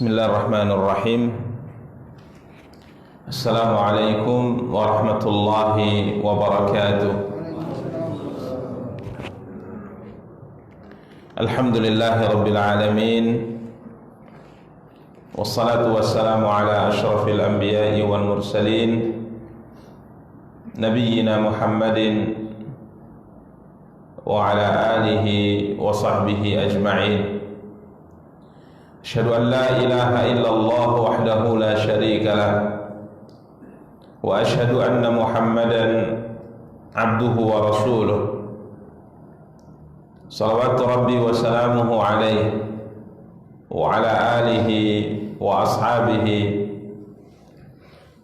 Bismillahirrahmanirrahim. Assalamualaikum warahmatullahi wabarakatuh. Alhamdulillahi rabbil alamin. Wassalatu wassalamu ala asyrafil anbiya'i wal mursalin, nabiyyina Muhammadin wa ala alihi wa sahbihi ajma'in. Asyhadu an la ilaha illallah wahdahu la syarika lah, wa asyhadu anna Muhammadan abduhu wa rasuluh. Salawatu rabbi wa salamuhu alaihi wa ala alihi wa ashabihi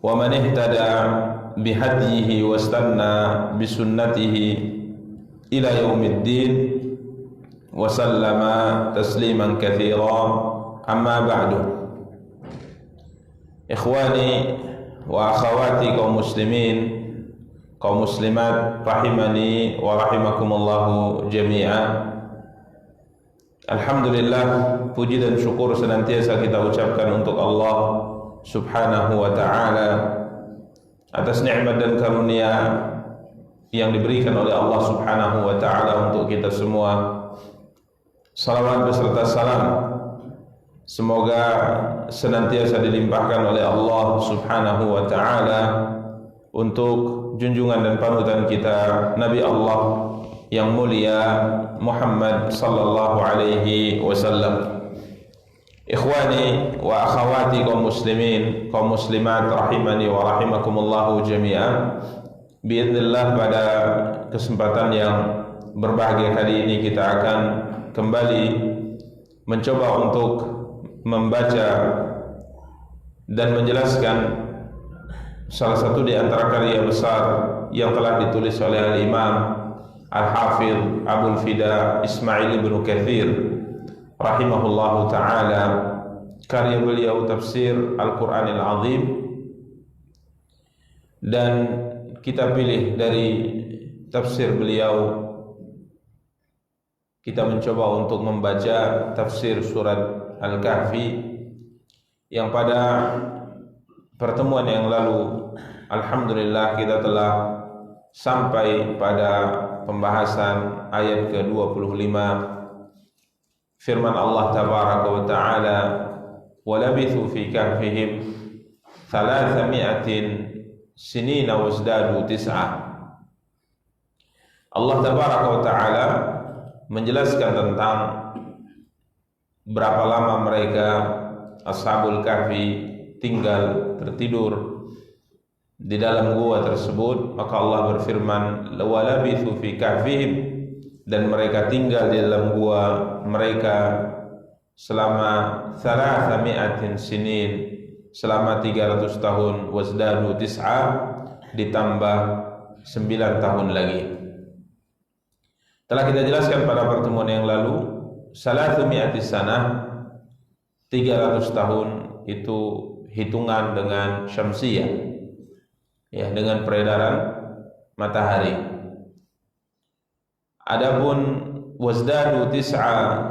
wa man ihtada bihadyihi wa istanna bisunnatihi ila yaumiddin wa sallama tasliman katsira. Amma ba'du. Ikhwani wa akhawati kaum muslimin, kaum muslimat, rahimani wa rahimakumullahu jami'an. Alhamdulillah, puji dan syukur senantiasa kita ucapkan untuk Allah subhanahu wa ta'ala atas nikmat dan karunia yang diberikan oleh Allah subhanahu wa ta'ala untuk kita semua. Salawat beserta salam semoga senantiasa dilimpahkan oleh Allah subhanahu wa ta'ala untuk junjungan dan panutan kita Nabi Allah yang mulia Muhammad sallallahu alaihi wasallam. Ikhwani wa akhawati kaum muslimin, kaum muslimat, rahimani wa rahimakumullahu jami'an. Biidznillah, pada kesempatan yang berbahagia kali ini kita akan kembali mencoba untuk membaca dan menjelaskan salah satu di antara karya besar yang telah ditulis oleh Al-Imam Al-Hafidh Abul Fida Ismail ibn Katsir rahimahullahu ta'ala. Karya beliau tafsir Al-Quranil Azim, dan kita pilih dari tafsir beliau, kita mencoba untuk membaca tafsir surat Al-Kahfi yang pada pertemuan yang lalu alhamdulillah kita telah sampai pada pembahasan ayat ke-25 firman Allah tabaraka wa ta'ala, wa labithu fi kahfihim 300 sinina wasdadu tis'ah. Allah tabaraka wa ta'ala menjelaskan tentang berapa lama mereka Ashabul Kahfi tinggal tertidur di dalam gua tersebut. Maka Allah berfirman, wa labithu fi kahfihim, dan mereka tinggal di dalam gua mereka selama 300 sinin, selama 300 tahun, wasdadu tis'a, ditambah 9 tahun lagi. Telah kita jelaskan pada pertemuan yang lalu, 300 sanah, 300 tahun itu hitungan dengan syamsiyah, ya, dengan peredaran matahari. Adapun wasdadu tis'a,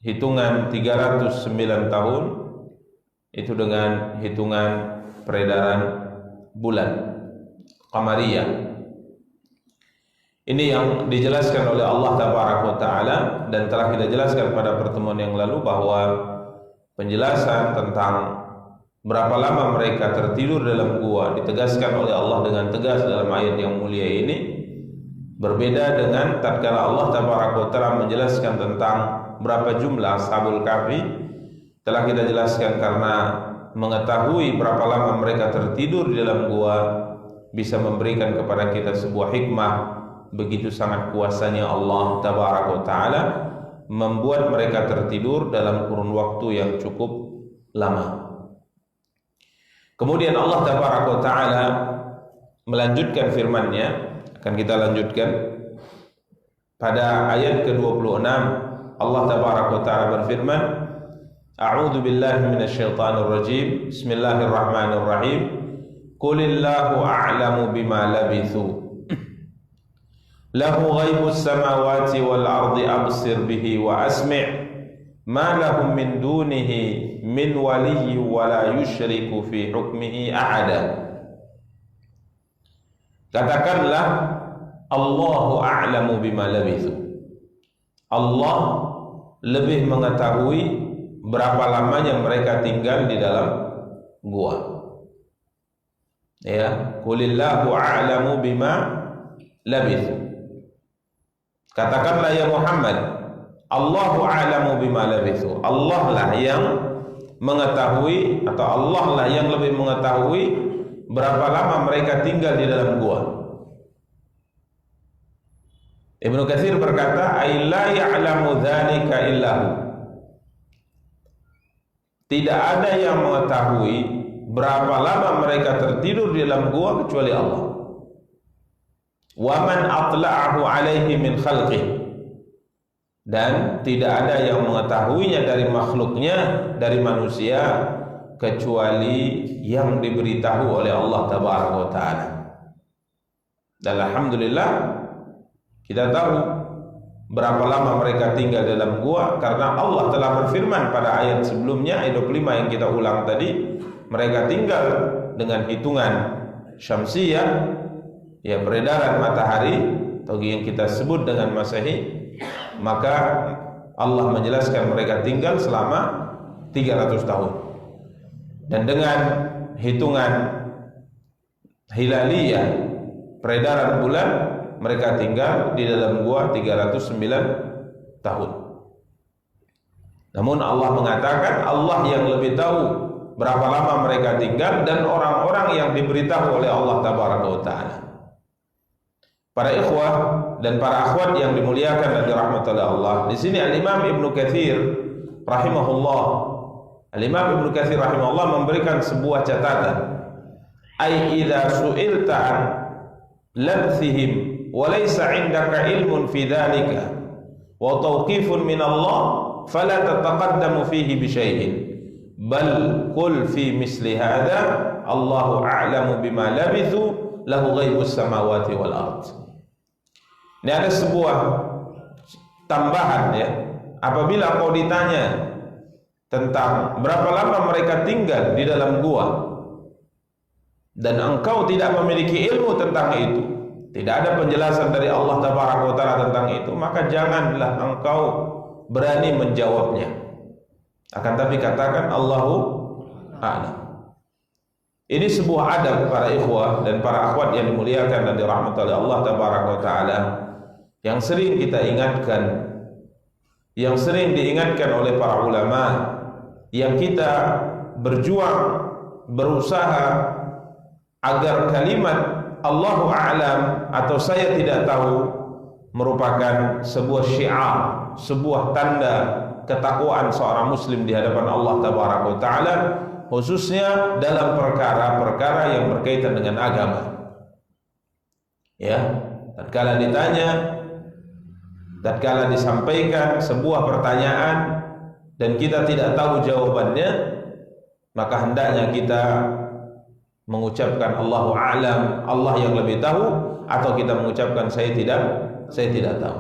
hitungan 309 tahun, itu dengan hitungan peredaran bulan qamariyah. Ini yang dijelaskan oleh Allah tabaraka ta'ala, dan telah kita jelaskan pada pertemuan yang lalu bahwa penjelasan tentang berapa lama mereka tertidur dalam gua ditegaskan oleh Allah dengan tegas dalam ayat yang mulia ini, berbeda dengan tatkala Allah tabaraka ta'ala menjelaskan tentang berapa jumlah Ashabul Kahfi. Telah kita jelaskan karena mengetahui berapa lama mereka tertidur di dalam gua bisa memberikan kepada kita sebuah hikmah. Begitu sangat kuasanya Allah tabaraka ta'ala membuat mereka tertidur dalam kurun waktu yang cukup lama. Kemudian Allah tabaraka ta'ala melanjutkan firman-Nya, akan kita lanjutkan pada ayat ke-26. Allah tabaraka ta'ala berfirman, a'udzu billahi minasyaitonir rajim, bismillahirrahmanirrahim, qulillahu a'lamu bima labithu lahu ghaibus samawati wal ardi absir bihi wa asmi' ma lahum min dunihi min waliyyi wa la yusyriku fi hukmihi ahada. Katakanlah Allahu a'lamu bima labithu. Allah lebih mengetahui berapa lamanya mereka tinggal di dalam gua. Ya, qulillahu a'lamu bima labithu. Katakanlah ya Muhammad, Allahu a'lamu bima labithu. Allah lah yang mengetahui, atau Allah lah yang lebih mengetahui berapa lama mereka tinggal di dalam gua. Ibnu Katsir berkata, "Ai la ya'lamu dzalika illahu." Tidak ada yang mengetahui berapa lama mereka tertidur di dalam gua kecuali Allah. Wa man atla'ahu 'alaihi min khalqih. Dan tidak ada yang mengetahuinya dari makhluknya, dari manusia, kecuali yang diberitahu oleh Allah Tabaraka wa Ta'ala. Dan alhamdulillah kita tahu berapa lama mereka tinggal dalam gua, karena Allah telah berfirman pada ayat sebelumnya, ayat 25 yang kita ulang tadi, mereka tinggal dengan hitungan syamsiyah, ya peredaran matahari atau yang kita sebut dengan Masehi. Maka Allah menjelaskan mereka tinggal selama 300 tahun. Dan dengan hitungan hilaliyah, peredaran bulan, mereka tinggal di dalam gua 309 tahun. Namun Allah mengatakan Allah yang lebih tahu berapa lama mereka tinggal, dan orang-orang yang diberitahu oleh Allah Tabaraka wa Ta'ala. Para ikhwah dan para akhwat yang dimuliakan dan dirahmati oleh Allah, di sini Al-Imam Ibnu Katsir rahimahullah, Al-Imam Ibnu Katsir rahimahullah memberikan sebuah catatan. Ai idza su'ilta an labthihim wa laysa 'indaka ilmun fi dzalika wa tawqifun min Allah fala tataqaddamu fihi bi syai'in bal qul fi misli hadza Allahu a'lamu bima labithu lahu ghaibus samawati wal ard. Ini ada sebuah tambahan, ya. Apabila kau ditanya tentang berapa lama mereka tinggal di dalam gua dan engkau tidak memiliki ilmu tentang itu, tidak ada penjelasan dari Allah Tabaraka wa Ta'ala tentang itu, maka janganlah engkau berani menjawabnya. Akan tapi katakan Allahu a'lam. Ini sebuah adab para ikhwah dan para akhwat yang dimuliakan dan dirahmati oleh Allah Tabaraka wa Ta'ala, yang sering kita ingatkan, yang sering diingatkan oleh para ulama, yang kita berjuang, berusaha agar kalimat Allahu a'lam atau saya tidak tahu merupakan sebuah syiar, sebuah tanda ketakwaan seorang muslim di hadapan Allah Tabaraka wa Ta'ala, khususnya dalam perkara-perkara yang berkaitan dengan agama. Ya, tatkala ditanya, tatkala disampaikan sebuah pertanyaan dan kita tidak tahu jawabannya, maka hendaknya kita mengucapkan Allahu a'lam, Allah yang lebih tahu, atau kita mengucapkan saya tidak tahu.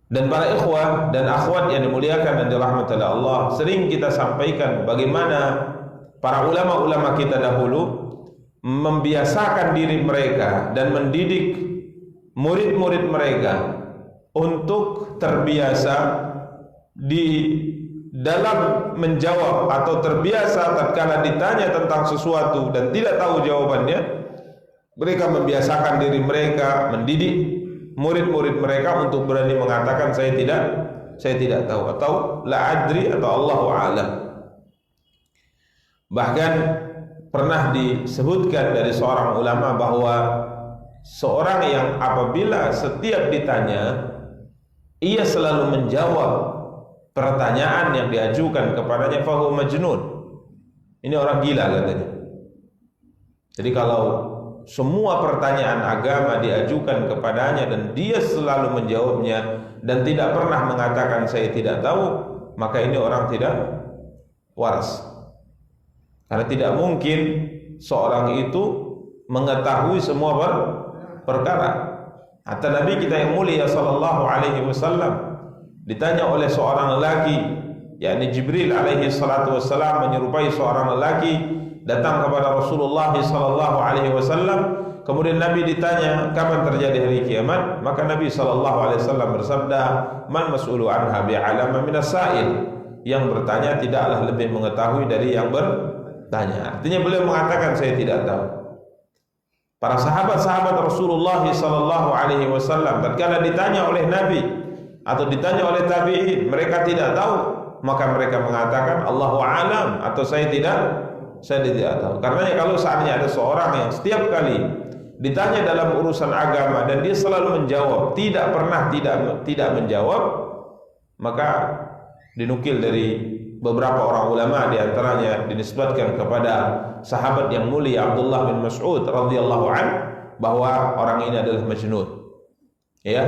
Dan para ikhwah dan akhwat yang dimuliakan dan dirahmati oleh Allah, sering kita sampaikan bagaimana para ulama-ulama kita dahulu membiasakan diri mereka dan mendidik murid-murid mereka untuk terbiasa di dalam menjawab, atau terbiasa tatkala ditanya tentang sesuatu dan tidak tahu jawabannya, mereka membiasakan diri mereka, mendidik murid-murid mereka untuk berani mengatakan saya tidak tahu, atau la adri, atau Allahu a'lam. Bahkan pernah disebutkan dari seorang ulama bahwa seorang yang apabila setiap ditanya ia selalu menjawab pertanyaan yang diajukan kepadanya, fahuwa majnun, ini orang gila katanya. Jadi kalau semua pertanyaan agama diajukan kepadanya dan dia selalu menjawabnya dan tidak pernah mengatakan saya tidak tahu, maka ini orang tidak waras. Karena tidak mungkin seorang itu mengetahui semua perkara. Hatta Nabi kita yang mulia sallallahu alaihi wasallam ditanya oleh seorang lelaki, yakni Jibril alaihi salatu wassalam menyerupai seorang lelaki datang kepada Rasulullah sallallahu alaihi wasallam. Kemudian Nabi ditanya, kapan terjadi hari kiamat? Maka Nabi sallallahu alaihi wasallam bersabda, "Man mas'ulu anha bi'alama minas sa'il." Yang bertanya tidaklah lebih mengetahui dari yang bertanya. Artinya beliau mengatakan, saya tidak tahu. Para sahabat-sahabat Rasulullah sallallahu alaihi wasallam tatkala ditanya oleh Nabi atau ditanya oleh tabi'in, mereka tidak tahu, maka mereka mengatakan Allahu a'lam, atau saya tidak tahu. Karena kalau seandainya ada seorang yang setiap kali ditanya dalam urusan agama dan dia selalu menjawab, tidak pernah tidak menjawab, maka dinukil dari beberapa orang ulama, di antaranya dinisbatkan kepada sahabat yang mulia Abdullah bin Mas'ud radhiyallahu an, bahwa orang ini adalah majnun, ya,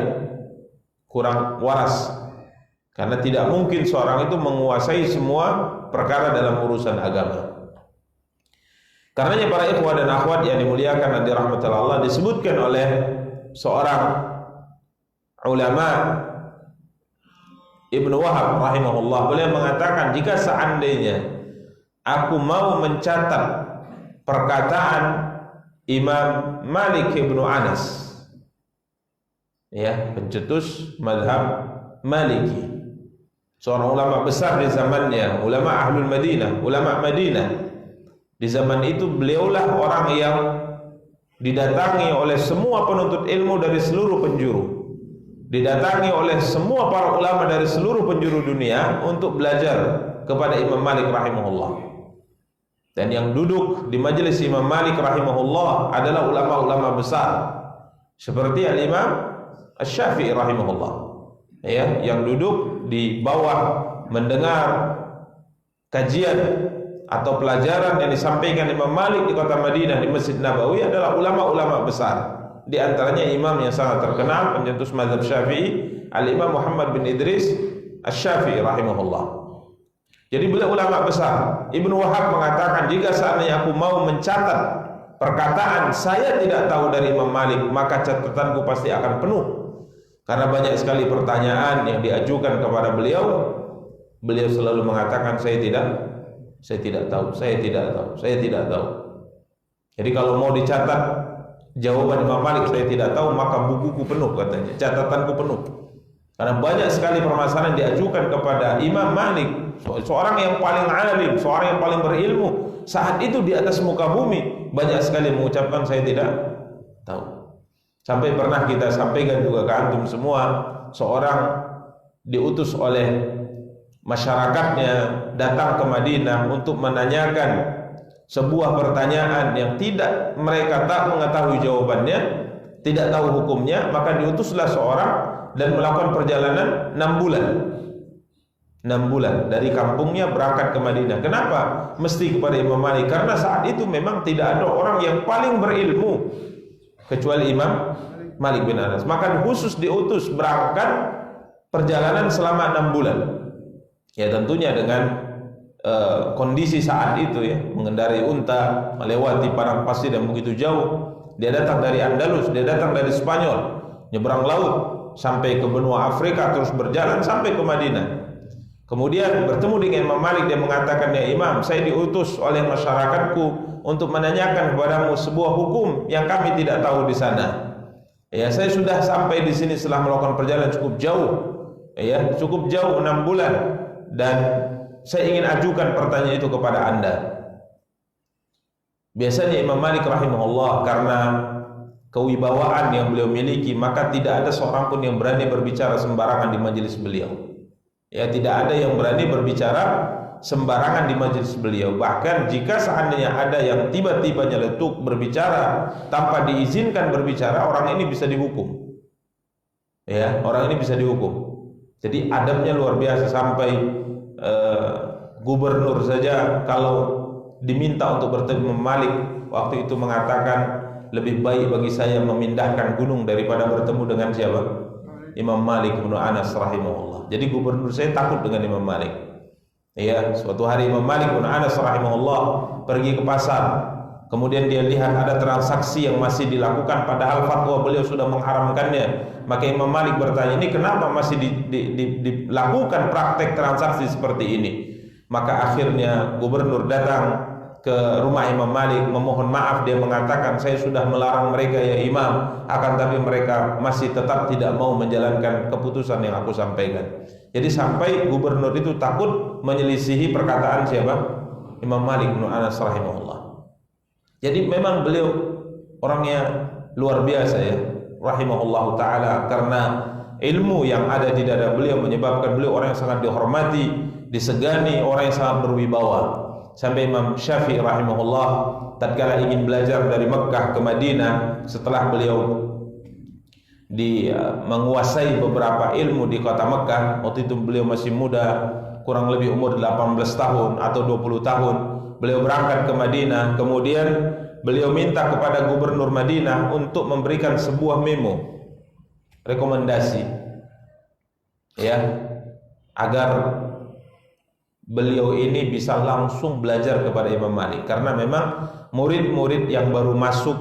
kurang waras, karena tidak mungkin seorang itu menguasai semua perkara dalam urusan agama. Karenanya para ikhwah dan akhwat yang dimuliakan dan dirahmati Allah, disebutkan oleh seorang ulama Ibnu Wahab rahimahullah, beliau mengatakan, jika seandainya aku mau mencatat perkataan Imam Malik Ibnu Anas, ya, pencetus mazhab Maliki, seorang ulama besar di zamannya, ulama Ahlul Madinah, ulama Madinah. Di zaman itu beliaulah orang yang didatangi oleh semua penuntut ilmu dari seluruh penjuru, didatangi oleh semua para ulama dari seluruh penjuru dunia untuk belajar kepada Imam Malik rahimahullah. Dan yang duduk di majelis Imam Malik rahimahullah adalah ulama-ulama besar seperti Al-Imam Asy-Syafi'i rahimahullah, ya, yang duduk di bawah mendengar kajian atau pelajaran yang disampaikan Imam Malik di kota Madinah di Masjid Nabawi adalah ulama-ulama besar. Di antaranya imam yang sangat terkenal pencetus mazhab Syafi'i, Al-Imam Muhammad bin Idris Asy-Syafi'i rahimahullah. Jadi beliau ulama besar. Ibnu Wahab mengatakan, jika seandainya aku mau mencatat perkataan saya tidak tahu dari Imam Malik, maka catatanku pasti akan penuh. Karena banyak sekali pertanyaan yang diajukan kepada beliau. Beliau selalu mengatakan, saya tidak tahu. Jadi kalau mau dicatat jawaban Imam Malik saya tidak tahu, maka bukuku penuh, katanya, catatanku penuh. Karena banyak sekali permasalahan diajukan kepada Imam Malik, seorang yang paling alim, seorang yang paling berilmu saat itu di atas muka bumi, banyak sekali mengucapkan saya tidak tahu. Sampai pernah kita sampaikan juga ke antum semua, seorang diutus oleh masyarakatnya datang ke Madinah untuk menanyakan sebuah pertanyaan yang tidak mereka tak mengetahui jawabannya, tidak tahu hukumnya, maka diutuslah seorang dan melakukan perjalanan 6 bulan. 6 bulan dari kampungnya berangkat ke Madinah. Kenapa mesti kepada Imam Malik? Karena saat itu memang tidak ada orang yang paling berilmu kecuali Imam Malik bin Anas. Maka khusus diutus berangkat perjalanan selama 6 bulan. Ya, tentunya dengan kondisi saat itu, ya, mengendarai unta, melewati padang pasir yang begitu jauh. Dia datang dari Andalus, dia datang dari Spanyol, nyebrang laut sampai ke benua Afrika, terus berjalan sampai ke Madinah. Kemudian bertemu dengan Imam Malik, dia mengatakan, ya Imam, saya diutus oleh masyarakatku untuk menanyakan kepadamu sebuah hukum yang kami tidak tahu di sana. Ya, saya sudah sampai di sini setelah melakukan perjalanan cukup jauh, ya, cukup jauh 6 bulan, dan saya ingin ajukan pertanyaan itu kepada Anda. Biasanya Imam Malik rahimahullah, karena kewibawaan yang beliau miliki, maka tidak ada seorang pun yang berani berbicara sembarangan di majelis beliau. Ya, tidak ada yang berani berbicara sembarangan di majelis beliau. Bahkan jika seandainya ada yang tiba-tiba nyeletuk berbicara tanpa diizinkan berbicara, orang ini bisa dihukum. Ya, orang ini bisa dihukum. Jadi adabnya luar biasa, sampai gubernur saja kalau diminta untuk bertemu Malik waktu itu mengatakan, lebih baik bagi saya memindahkan gunung daripada bertemu dengan siapa? Imam Malik bin Anas rahimahullah. Jadi gubernur saya takut dengan Imam Malik. Ya, suatu hari Imam Malik bin Anas rahimahullah pergi ke pasar, kemudian dia lihat ada transaksi yang masih dilakukan padahal fatwa beliau sudah mengharamkannya, maka Imam Malik bertanya, ini kenapa masih dilakukan praktek transaksi seperti ini? Maka akhirnya gubernur datang ke rumah Imam Malik memohon maaf. Dia mengatakan, saya sudah melarang mereka ya Imam, akan tapi mereka masih tetap tidak mau menjalankan keputusan yang aku sampaikan. Jadi sampai gubernur itu takut menyelisihi perkataan siapa? Imam Malik bin Anas rahimahullah. Jadi memang beliau orangnya luar biasa ya, rahimahullahu ta'ala, karena ilmu yang ada di dada beliau menyebabkan beliau orang yang sangat dihormati, disegani, orang yang sangat berwibawa. Sampai Imam Syafi'i rahimahullah tatkala ingin belajar dari Mekkah ke Madinah setelah beliau menguasai beberapa ilmu di kota Mekkah, waktu itu beliau masih muda, kurang lebih umur 18 tahun atau 20 tahun. Beliau berangkat ke Madinah, kemudian beliau minta kepada gubernur Madinah untuk memberikan sebuah memo, rekomendasi, ya, agar beliau ini bisa langsung belajar kepada Imam Malik. Karena memang murid-murid yang baru masuk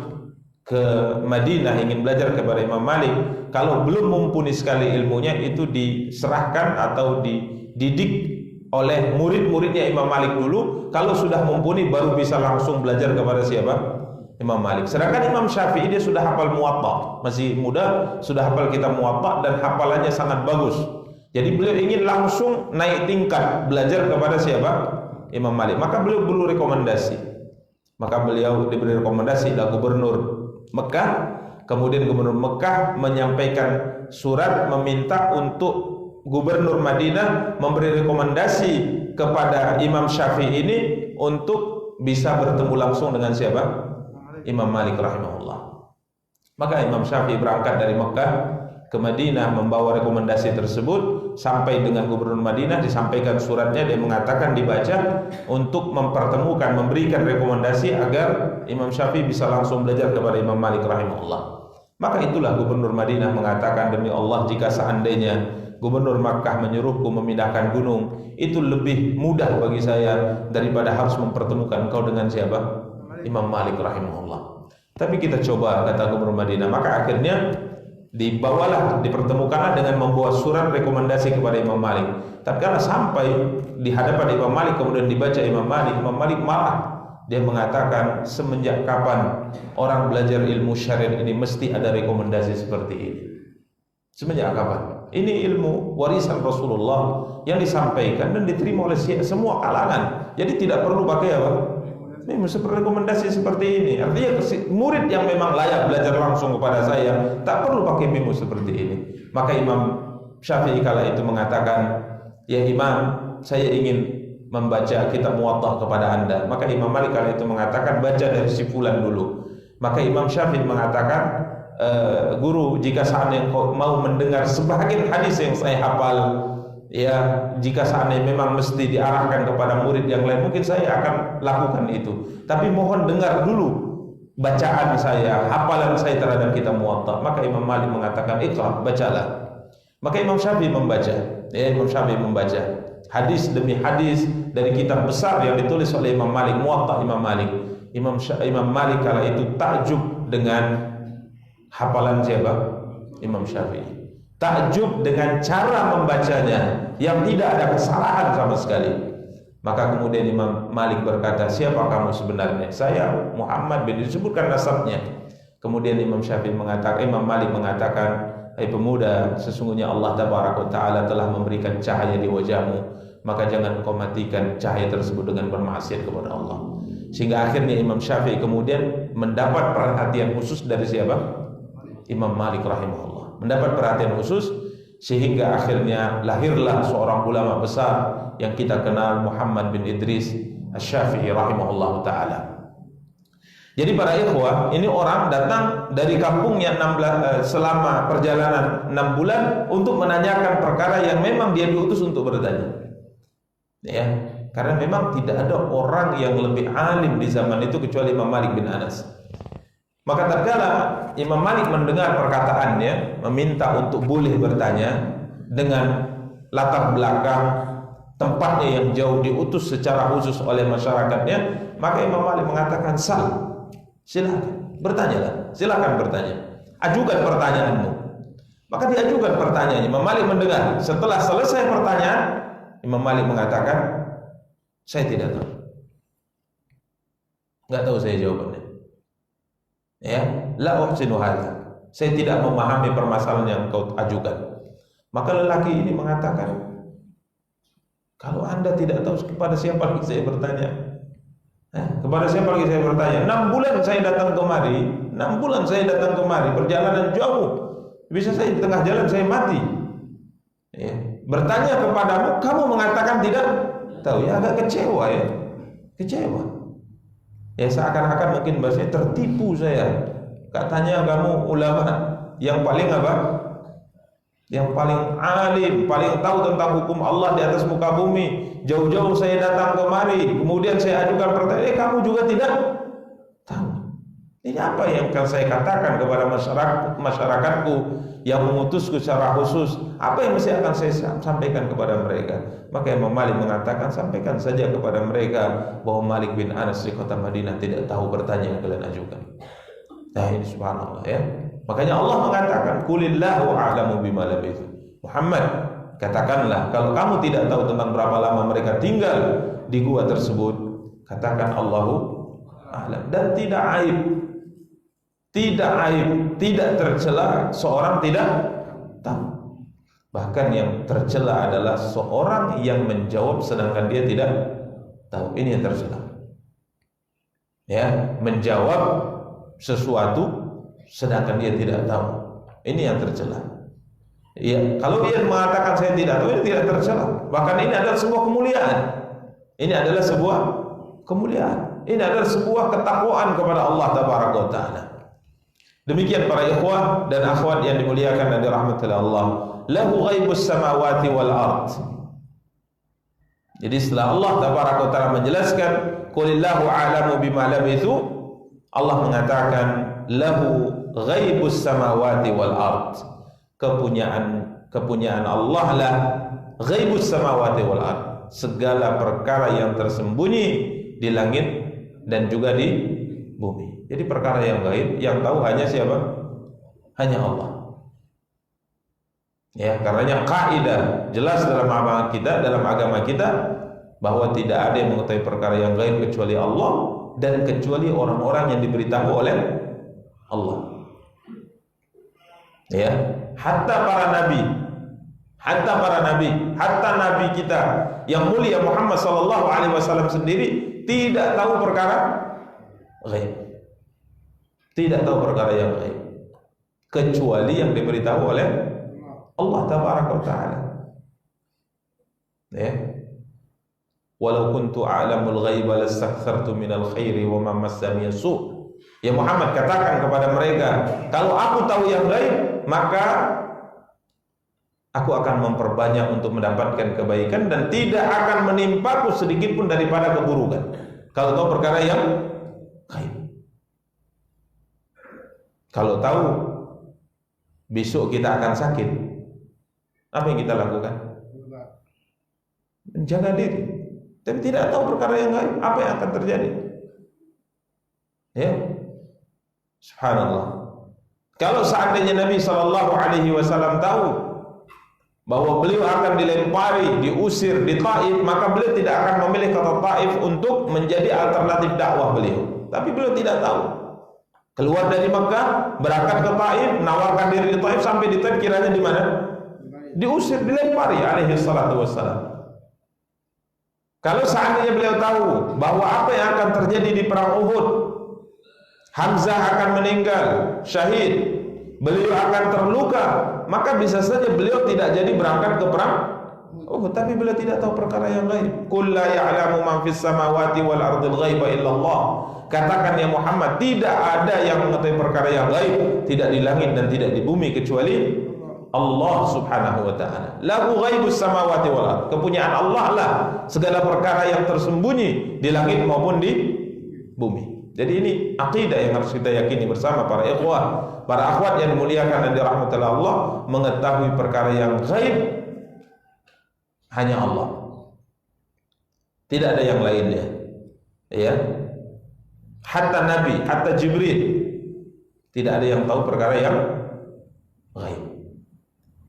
ke Madinah ingin belajar kepada Imam Malik, kalau belum mumpuni sekali ilmunya, itu diserahkan atau dididik oleh murid-muridnya Imam Malik dulu. Kalau sudah mumpuni baru bisa langsung belajar kepada siapa? Imam Malik. Sedangkan Imam Syafi'i dia sudah hafal Muwatta, masih muda sudah hafal kitab Muwatta dan hafalannya sangat bagus. Jadi beliau ingin langsung naik tingkat belajar kepada siapa? Imam Malik. Maka beliau perlu rekomendasi. Maka beliau diberi rekomendasi oleh gubernur Mekah. Kemudian gubernur Mekah menyampaikan surat meminta untuk gubernur Madinah memberi rekomendasi kepada Imam Syafi'i ini untuk bisa bertemu langsung dengan siapa? Imam Malik rahimahullah. Maka Imam Syafi'i berangkat dari Mekah ke Madinah membawa rekomendasi tersebut. Sampai dengan gubernur Madinah, disampaikan suratnya, dia mengatakan dibaca untuk mempertemukan, memberikan rekomendasi agar Imam Syafi'i bisa langsung belajar kepada Imam Malik rahimahullah. Maka itulah gubernur Madinah mengatakan, demi Allah, jika seandainya gubernur Makkah menyuruhku memindahkan gunung, itu lebih mudah bagi saya daripada harus mempertemukan engkau dengan siapa? Imam Malik rahimahullah. Tapi kita coba, kata gubernur Madinah. Maka akhirnya dipertemukanlah dengan membawa surat rekomendasi kepada Imam Malik. Tatkala sampai di hadapan Imam Malik kemudian dibaca Imam Malik marah. Dia mengatakan, semenjak kapan orang belajar ilmu syariat ini mesti ada rekomendasi seperti ini? Semenjak kapan? Ini ilmu warisan Rasulullah yang disampaikan dan diterima oleh semua kalangan. Jadi tidak perlu pakai apa? Ini rekomendasi seperti ini. Artinya murid yang memang layak belajar langsung kepada saya tak perlu pakai memo seperti ini. Maka Imam Syafi'i kala itu mengatakan, ya Imam, saya ingin membaca kitab Muwatta kepada anda. Maka Imam Malik kala itu mengatakan, baca dari si fulan dulu. Maka Imam Syafi'i mengatakan, guru, jika seandainya kau mau mendengar sebagian hadis yang saya hafal, ya, jika seandainya memang mesti diarahkan kepada murid yang lain, mungkin saya akan lakukan itu. Tapi mohon dengar dulu bacaan saya, hafalan saya terhadap kitab Muwatta. Maka Imam Malik mengatakan, iqra, bacalah. Maka Imam Syafi'i membaca. Ya, Imam Syafi'i membaca hadis demi hadis dari kitab besar yang ditulis oleh Imam Malik, Muwatta Imam Malik. Imam Malik kala itu takjub dengan hafalan siapa? Imam Syafi'i. Takjub dengan cara membacanya yang tidak ada kesalahan sama sekali. Maka kemudian Imam Malik berkata, siapa kamu sebenarnya? Saya Muhammad bin, disebutkan nasabnya. Kemudian Imam Malik mengatakan, hai pemuda, sesungguhnya Allah Tabaraka wa Ta'ala telah memberikan cahaya di wajahmu, maka jangan kau matikan cahaya tersebut dengan bermaksiat kepada Allah. Sehingga akhirnya Imam Syafi'i kemudian mendapat perhatian khusus dari siapa? Imam Malik rahimahullah. Mendapat perhatian khusus sehingga akhirnya lahirlah seorang ulama besar yang kita kenal, Muhammad bin Idris Asy-Syafi'i rahimahullah ta'ala. Jadi para ikhwah, ini orang datang dari kampungnya selama perjalanan 6 bulan untuk menanyakan perkara yang memang dia diutus untuk bertanya. Ya, karena memang tidak ada orang yang lebih alim di zaman itu kecuali Imam Malik bin Anas. Maka tatkala Imam Malik mendengar perkataannya, meminta untuk boleh bertanya dengan latar belakang tempatnya yang jauh, diutus secara khusus oleh masyarakatnya, maka Imam Malik mengatakan, sal, Silakan, bertanyalah. Silakan bertanya. Ajukan pertanyaanmu. Maka diajukan pertanyaannya. Imam Malik mendengar. Setelah selesai pertanyaan, Imam Malik mengatakan, saya tidak tahu. Enggak tahu saya jawabannya. Ya, la uhsinu hadza. Saya tidak memahami permasalahan yang kau ajukan. Maka lelaki ini mengatakan, kalau Anda tidak tahu, kepada siapa lagi saya bertanya? Kepada siapa lagi saya bertanya? 6 bulan saya datang kemari, 6 bulan saya datang kemari, perjalanan jauh. Bisa saya di tengah jalan saya mati. Ya. Bertanya kepadamu, kamu mengatakan tidak tahu. Ya agak kecewa ya. Kecewa. Ya seakan-akan mungkin bahasanya tertipu saya. Katanya kamu ulama yang paling apa? Yang paling alim, paling tahu tentang hukum Allah di atas muka bumi. Jauh-jauh saya datang kemari, kemudian saya ajukan pertanyaan, kamu juga tidak tahu. Ini apa yang akan saya katakan kepada masyarakatku yang mengutusku secara khusus? Apa yang mesti akan saya sampaikan kepada mereka? Maka Imam Malik mengatakan, sampaikan saja kepada mereka bahwa Malik bin Anas di kota Madinah tidak tahu bertanya yang kalian ajukan. Nah ini subhanallah ya. Makanya Allah mengatakan, Qulillahu a'lamu bima labithu. Muhammad, katakanlah kalau kamu tidak tahu tentang berapa lama mereka tinggal di gua tersebut, katakan Allahu a'lam. Dan tidak aib, tidak tercela seorang tidak tahu. Bahkan yang tercela adalah seorang yang menjawab sedangkan dia tidak tahu. Ini yang tercela. Ya, menjawab sesuatu sedangkan dia tidak tahu. Ini yang tercela. Ya, kalau dia mengatakan saya tidak tahu, ini tidak tercela. Bahkan ini adalah sebuah kemuliaan. Ini adalah sebuah kemuliaan. Ini adalah sebuah ketakwaan kepada Allah Tabaraka wa Ta'ala. Demikian para ikhwah dan akhwat yang dimuliakan dan dirahmati oleh Allah. Lahu ghaibus samawati wal ard. Jadi setelah Allah Tabaraka wa Ta'ala menjelaskan qulillahu a'lamu bima labithu, Allah mengatakan lahu ghaibus samawati wal ard. Kepunyaan Allah lah ghaibus samawati wal ard. Segala perkara yang tersembunyi di langit dan juga di bumi. Jadi perkara yang gaib yang tahu hanya siapa? Hanya Allah. Ya, karenanya kaidah jelas dalam agama kita bahwa tidak ada yang mengetahui perkara yang gaib kecuali Allah dan kecuali orang-orang yang diberitahu oleh Allah. Ya, hatta para nabi, hatta nabi kita yang mulia Muhammad sallallahu alaihi wasallam sendiri tidak tahu perkara gaib. Tidak tahu perkara yang gaib kecuali yang diberitahu oleh Allah Tabaraka wa Ta'ala. Ya. Walau kuntu a'lamul ghaiba lastakthartu minal khairi wa ma massani su'. Ya Muhammad, katakan kepada mereka, kalau aku tahu yang gaib, maka aku akan memperbanyak untuk mendapatkan kebaikan dan tidak akan menimpaku sedikit pun daripada keburukan. Kalau tahu perkara yang gaib. Kalau tahu besok kita akan sakit, apa yang kita lakukan? Menjaga diri. Tapi tidak tahu perkara yang gaib, apa yang akan terjadi? Ya, subhanallah. Kalau seandainya Nabi Shallallahu Alaihi Wasallam tahu bahwa beliau akan dilempari, diusir di Taif, maka beliau tidak akan memilih kota Taif untuk menjadi alternatif dakwah beliau. Tapi beliau tidak tahu. Keluar dari Makkah, berangkat ke Taif, menawarkan diri di Taif, sampai di Taif kiranya di mana? Diusir, dilempari alaihi salatu wassalam. Kalau seandainya beliau tahu bahwa apa yang akan terjadi di perang Uhud, Hamzah akan meninggal syahid, beliau akan terluka, maka bisa saja beliau tidak jadi berangkat ke perang Uhud. Tapi beliau tidak tahu perkara yang gaib. Qul la ya'lamu man fis samawati wal ardil ghaiba illallah. Katakan ya Muhammad, tidak ada yang mengetahui perkara yang gaib, tidak di langit dan tidak di bumi kecuali Allah Subhanahu wa Ta'ala. Lahu ghaibus samawati wal ard. Kepunyaan Allah lah segala perkara yang tersembunyi di langit maupun di bumi. Jadi ini akidah yang harus kita yakini bersama para ikhwah, para akhwat yang dimuliakan dan dirahmati Allah. Mengetahui perkara yang gaib hanya Allah, tidak ada yang lainnya. Ya, hatta Nabi, hatta Jibril, tidak ada yang tahu perkara yang gaib.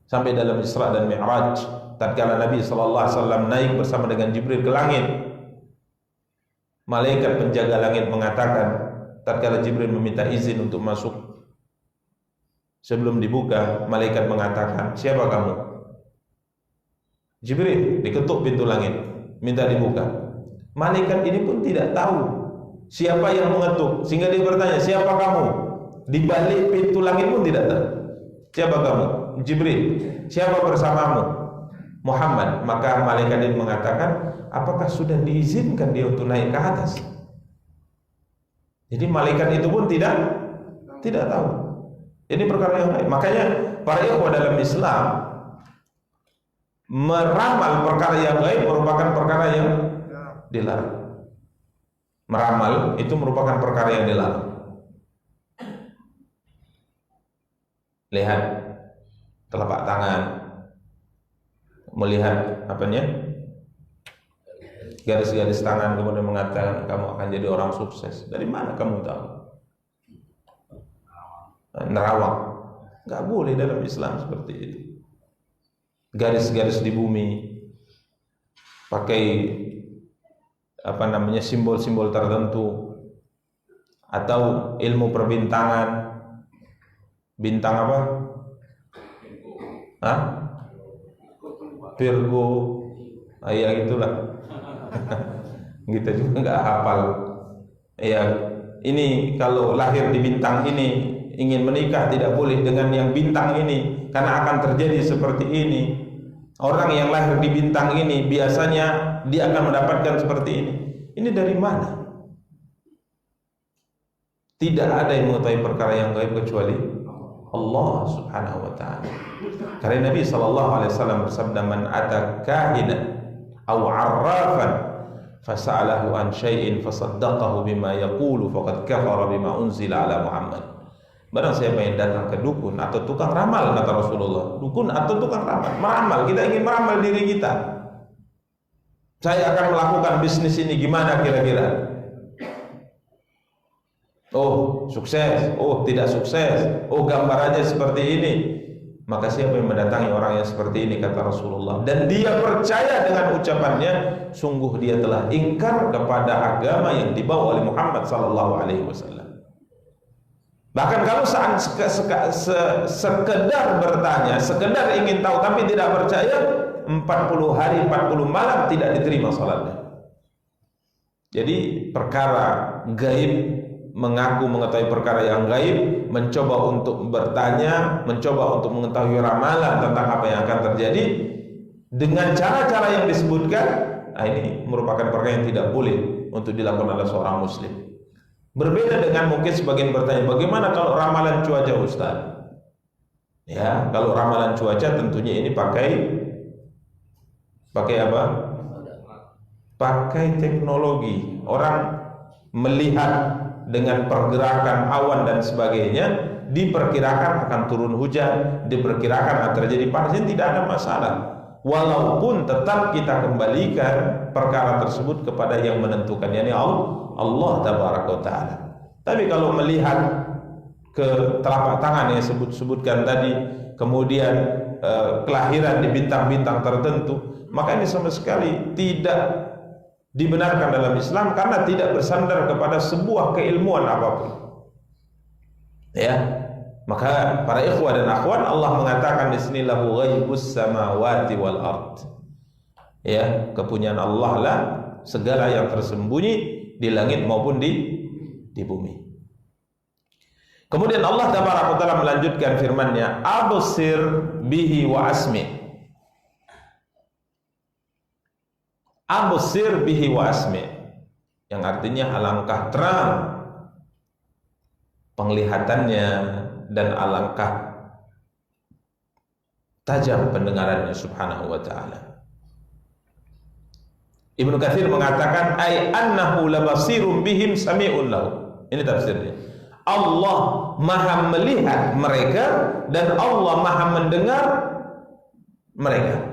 Sampai dalam Isra dan Mi'raj, tatkala Nabi SAW naik bersama dengan Jibril ke langit, malaikat penjaga langit mengatakan, tatkala Jibril meminta izin untuk masuk, sebelum dibuka, malaikat mengatakan, siapa kamu? Jibril. Diketuk pintu langit, minta dibuka. Malaikat ini pun tidak tahu siapa yang mengetuk, sehingga dia bertanya, siapa kamu? Di balik pintu langit pun tidak tahu. Siapa kamu? Jibril. Siapa bersamamu? Muhammad. Maka malaikat ini mengatakan, apakah sudah diizinkan dia untuk naik ke atas? Jadi malaikat itu pun tidak tahu. Ini perkara yang lain. Makanya para ikhwah dalam Islam, meramal perkara yang gaib merupakan perkara yang dilarang. Meramal itu merupakan perkara yang dilarang. Lihat telapak tangan, melihat apanya, garis-garis tangan, kemudian mengatakan kamu akan jadi orang sukses. Dari mana kamu tahu? Nerawang. Nggak boleh dalam Islam seperti itu. Garis-garis di bumi, pakai simbol-simbol tertentu, atau ilmu perbintangan. Bintang apa? Hah? Virgo. Ya itulah. Kita juga nggak hafal. Ya, ini kalau lahir di bintang ini, ingin menikah tidak boleh dengan yang bintang ini, karena akan terjadi seperti ini. Orang yang lahir di bintang ini biasanya dia akan mendapatkan seperti ini. Ini dari mana? Tidak ada yang mengetahui perkara yang gaib kecuali Allah Subhanahu wa ta'ala. Karena Nabi SAW bersabda, man ata kahinan aw arrafan fasa'alahu an syai'in fasaddaqahu bima yaqulu faqad kafara bima unzila ala Muhammad. Barang siapa yang datang ke dukun atau tukang ramal, kata Rasulullah, dukun atau tukang ramal, meramal, kita ingin meramal diri kita, saya akan melakukan bisnis ini, gimana kira-kira? Oh sukses, oh tidak sukses, oh gambarannya seperti ini. Maka siapa yang mendatangi orang yang seperti ini, kata Rasulullah, dan dia percaya dengan ucapannya, sungguh dia telah ingkar kepada agama yang dibawa oleh Muhammad SAW. Bahkan kalau sekedar bertanya, sekedar ingin tahu tapi tidak percaya, 40 hari 40 malam tidak diterima salatnya. Jadi perkara gaib, mengaku mengetahui perkara yang gaib, mencoba untuk bertanya, mencoba untuk mengetahui ramalan tentang apa yang akan terjadi dengan cara-cara yang disebutkan, ini merupakan perkara yang tidak boleh untuk dilakukan oleh seorang muslim. Berbeda dengan mungkin sebagian bertanya, bagaimana kalau ramalan cuaca, Ustaz? Ya, kalau ramalan cuaca tentunya ini pakai apa? Pakai teknologi. Orang melihat dengan pergerakan awan dan sebagainya, diperkirakan akan turun hujan, diperkirakan akan terjadi panas, tidak ada masalah. Walaupun tetap kita kembalikan perkara tersebut kepada yang menentukan, yakni Allah Tabaraka wa Ta'ala. Tapi kalau melihat ke telapak tangan yang sebutkan tadi, kemudian kelahiran di bintang-bintang tertentu, maka ini sama sekali tidak dibenarkan dalam Islam, karena tidak bersandar kepada sebuah keilmuan apapun. Ya, maka para ikhwah dan akhwat, Allah mengatakan di sini, lahu ghaibus samawati wal ard. Ya, kepunyaan Allah lah segala yang tersembunyi di langit maupun di bumi. Kemudian Allah Tabaraka wa Ta'ala melanjutkan firman-Nya, absir bihi wa asmi. Absir bihi wa asmi, yang artinya alangkah terang penglihatannya dan alangkah tajam pendengarannya subhanahu wa ta'ala. Ibnu Katsir mengatakan, ay annahu labasirum bihim sami'un lahu. Ini tafsirnya. Allah maha melihat mereka dan Allah maha mendengar mereka.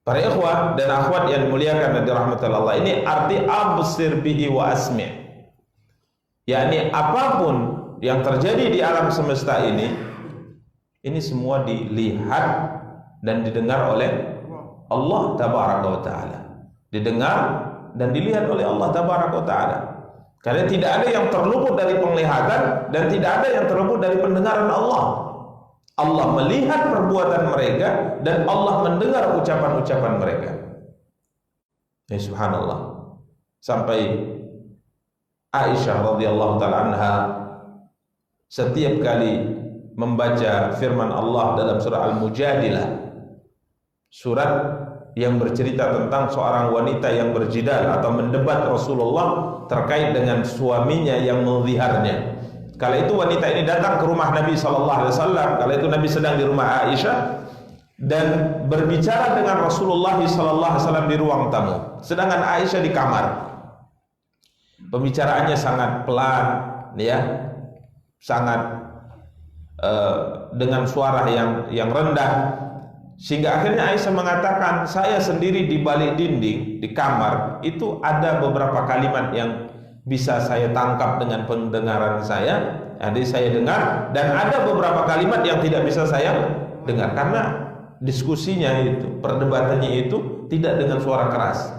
Para ikhwah dan akhwat yang dimuliakan dan dirahmati Allah, ini arti absir bihi wa asmi'. yakni apapun yang terjadi di alam semesta ini semua dilihat dan didengar oleh Allah tabaraka wa taala. Didengar dan dilihat oleh Allah tabaraka wa taala. Karena tidak ada yang terluput dari penglihatan dan tidak ada yang terluput dari pendengaran Allah. Allah melihat perbuatan mereka dan Allah mendengar ucapan-ucapan mereka. Ya subhanallah. Sampai Aisyah radhiyallahu taala anha setiap kali membaca firman Allah dalam surah Al-Mujadilah, surat yang bercerita tentang seorang wanita yang berjidal atau mendebat Rasulullah terkait dengan suaminya yang mengziharnya. Kala itu wanita ini datang ke rumah Nabi SAW. Kala itu Nabi sedang di rumah Aisyah dan berbicara dengan Rasulullah SAW di ruang tamu, sedangkan Aisyah di kamar. Pembicaraannya sangat pelan, ya, sangat dengan suara yang rendah, sehingga akhirnya Aisyah mengatakan, saya sendiri di balik dinding di kamar itu ada beberapa kalimat yang bisa saya tangkap dengan pendengaran saya, jadi saya dengar, dan ada beberapa kalimat yang tidak bisa saya dengar karena diskusinya itu, perdebatannya itu tidak dengan suara keras.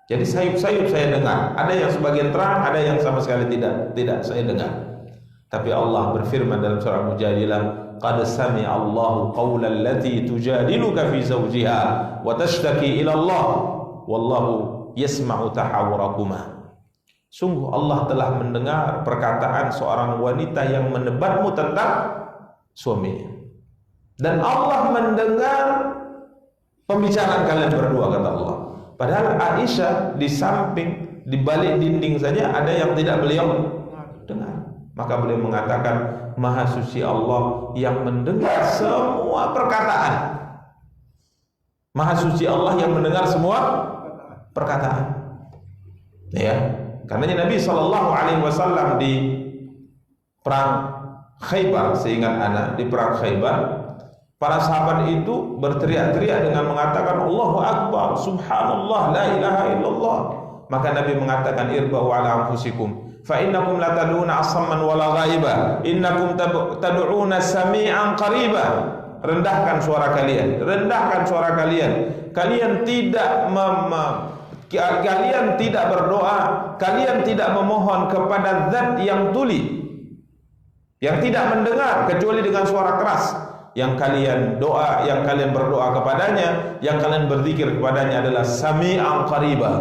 Jadi sayup-sayup saya dengar, ada yang sebagian terang, ada yang sama sekali tidak saya dengar. Tapi Allah berfirman dalam surah Al-Mujadilah, qad sami'a Allahu qawlan allati tujadiluka fi zawjiha wa tashtaki ila Allah wallahu yasma'u tahawurakuma. Sungguh Allah telah mendengar perkataan seorang wanita yang mendebatmu tentang suaminya, dan Allah mendengar pembicaraan kalian berdua, kata Allah. Padahal Aisyah di samping, di balik dinding saja ada yang tidak beliau dengar. Maka beliau mengatakan, Maha suci Allah yang mendengar semua perkataan. Maha suci Allah yang mendengar semua perkataan. Ya, karena Nabi SAW di perang Khaybar, seingat anak, di perang Khaybar, para sahabat itu berteriak-teriak dengan mengatakan Allahu Akbar, Subhanallah, la ilaha illallah. Maka Nabi mengatakan, irba'u ala anfusikum fa innakum la tad'una asamman wala ghaiba innakum tad'una sami'an qariba. Rendahkan suara kalian, rendahkan suara kalian. Kalian tidak kalian tidak berdoa, kalian tidak memohon kepada zat yang tuli, yang tidak mendengar kecuali dengan suara keras. Yang kalian doa, yang kalian berdoa kepadanya, yang kalian berzikir kepadanya adalah sami'an qariba,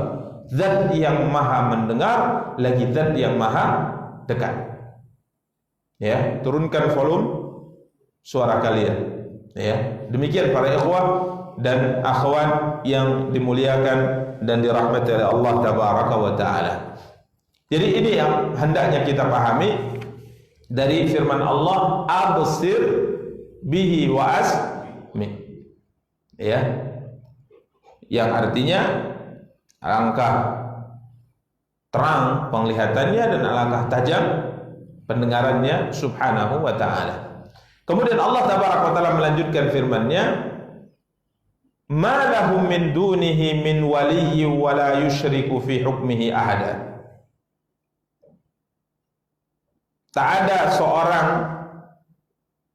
zat yang maha mendengar lagi zat yang maha dekat. Ya, turunkan volume suara kalian. Ya, demikian para ikhwah dan akhwat yang dimuliakan dan dirahmati oleh Allah tabaraka wa taala. Jadi ini yang hendaknya kita pahami dari firman Allah, absir bihi wa asmi. Ya, yang artinya alangkah terang penglihatannya dan alangkah tajam pendengarannya subhanahu wa ta'ala. Kemudian Allah tabaraka wa ta'ala melanjutkan firman-Nya, ma lahum min dunihi min waliyyin wa la yusyriku fi hukmihi ahada. Tak ada seorang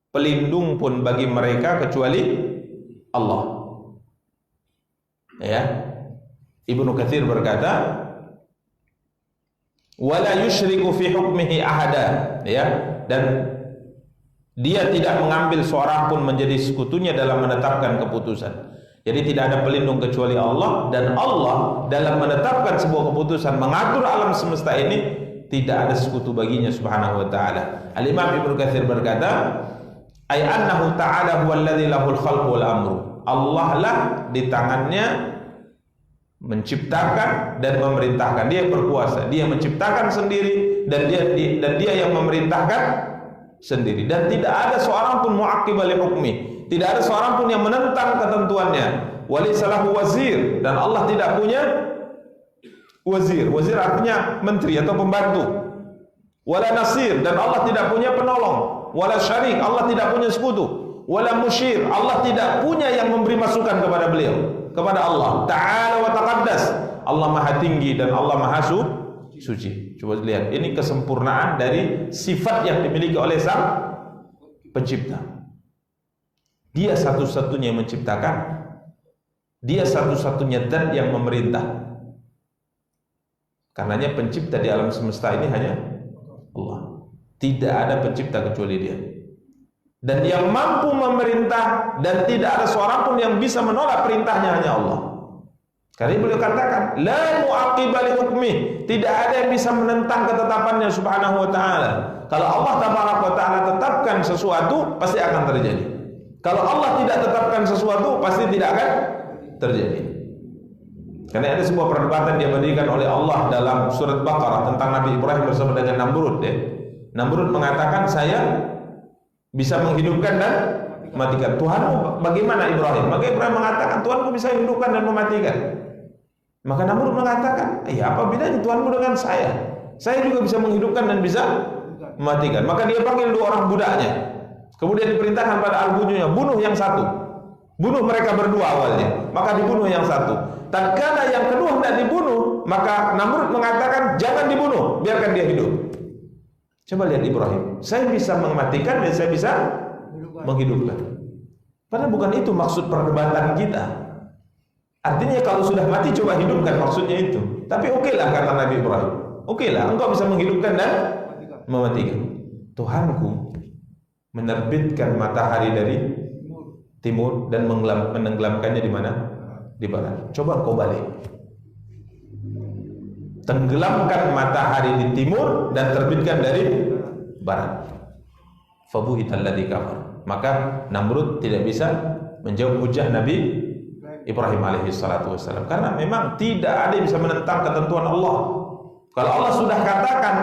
pelindung pun bagi mereka kecuali Allah. Ya, Ibnu Katsir berkata, wala yusyriku fi hukmihi ahada, ya, dan dia tidak mengambil seorang pun menjadi sekutunya dalam menetapkan keputusan. Jadi tidak ada pelindung kecuali Allah, dan Allah dalam menetapkan sebuah keputusan, mengatur alam semesta ini, tidak ada sekutu baginya subhanahu wa ta'ala. Al-Imam Ibnu Katsir berkata, ay annahu ta'ala huwa alladhi lahul khalqu wal amru. Allah lah di tangannya menciptakan dan memerintahkan. Dia berkuasa, dia menciptakan sendiri dan dia yang memerintahkan sendiri, dan tidak ada seorang pun mu'aqib li hukmi, tidak ada seorang pun yang menentang ketentuannya. Walaysa lahu wazir, dan Allah tidak punya wazir. Wazir artinya menteri atau pembantu. Wala nasir, dan Allah tidak punya penolong. Wala syarik, Allah tidak punya sekutu. Wala musyir, Allah tidak punya yang memberi masukan kepada beliau, kepada Allah. Ta'ala wa taqaddas, Allah maha tinggi dan Allah maha suci. Coba lihat, ini kesempurnaan dari sifat yang dimiliki oleh Sang Pencipta. Dia satu-satunya yang menciptakan, dia satu-satunya zat yang memerintah. Karenanya pencipta di alam semesta ini hanya Allah. Tidak ada pencipta kecuali Dia. Dan yang mampu memerintah dan tidak ada seorang pun yang bisa menolak perintahnya hanya Allah. Karena beliau katakan, la mu'aqqiba li hukmih, tidak ada yang bisa menentang ketetapannya subhanahu wa ta'ala. Kalau Allah tabaraka wa ta'ala tetapkan sesuatu, pasti akan terjadi. Kalau Allah tidak tetapkan sesuatu, pasti tidak akan terjadi. Karena ada sebuah perdebatan yang diberikan oleh Allah dalam surat Baqarah tentang Nabi Ibrahim bersama dengan Namrud. Namrud mengatakan, saya bisa menghidupkan dan mematikan. Tuhanmu bagaimana Ibrahim? Maka Ibrahim mengatakan, Tuhanku bisa menghidupkan dan mematikan. Maka Namrud mengatakan, apa bedanya Tuhanmu dengan saya? Saya juga bisa menghidupkan dan bisa mematikan. Maka dia panggil 2 orang budaknya. Kemudian diperintahkan pada al-bunyunya, bunuh yang satu. Bunuh mereka berdua awalnya. Maka dibunuh yang satu. Tatkala yang kedua hendak dibunuh, maka Namrud mengatakan, jangan dibunuh, biarkan dia hidup. Coba lihat Ibrahim, saya bisa mematikan dan saya bisa menghidupkan. Padahal bukan itu maksud perdebatan kita. Artinya kalau sudah mati coba hidupkan, maksudnya itu. Tapi okelah kata Nabi Ibrahim, okelah engkau bisa menghidupkan dan mematikan. Tuhanku menerbitkan matahari dari timur dan menenggelamkannya di mana? Di barat. Coba engkau balik. Tenggelamkan matahari di timur dan terbitkan dari barat. Fabuhital ladzi kafar. Maka Namrud tidak bisa menjawab hujah Nabi Ibrahim alaihi salatu wassalam, karena memang tidak ada yang bisa menentang ketentuan Allah. Kalau Allah sudah katakan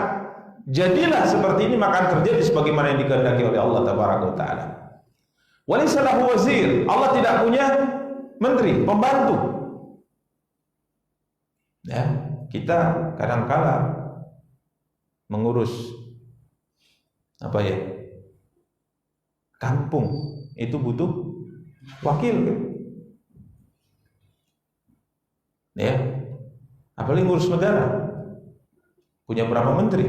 jadilah seperti ini, maka akan terjadi sebagaimana yang dikehendaki oleh Allah tabaraka wa taala. Walaysa lahu wazir, Allah tidak punya menteri, pembantu. Ya, kita kadang-kala mengurus kampung itu butuh wakil kan? Ya, apalagi ngurus negara, punya berapa menteri?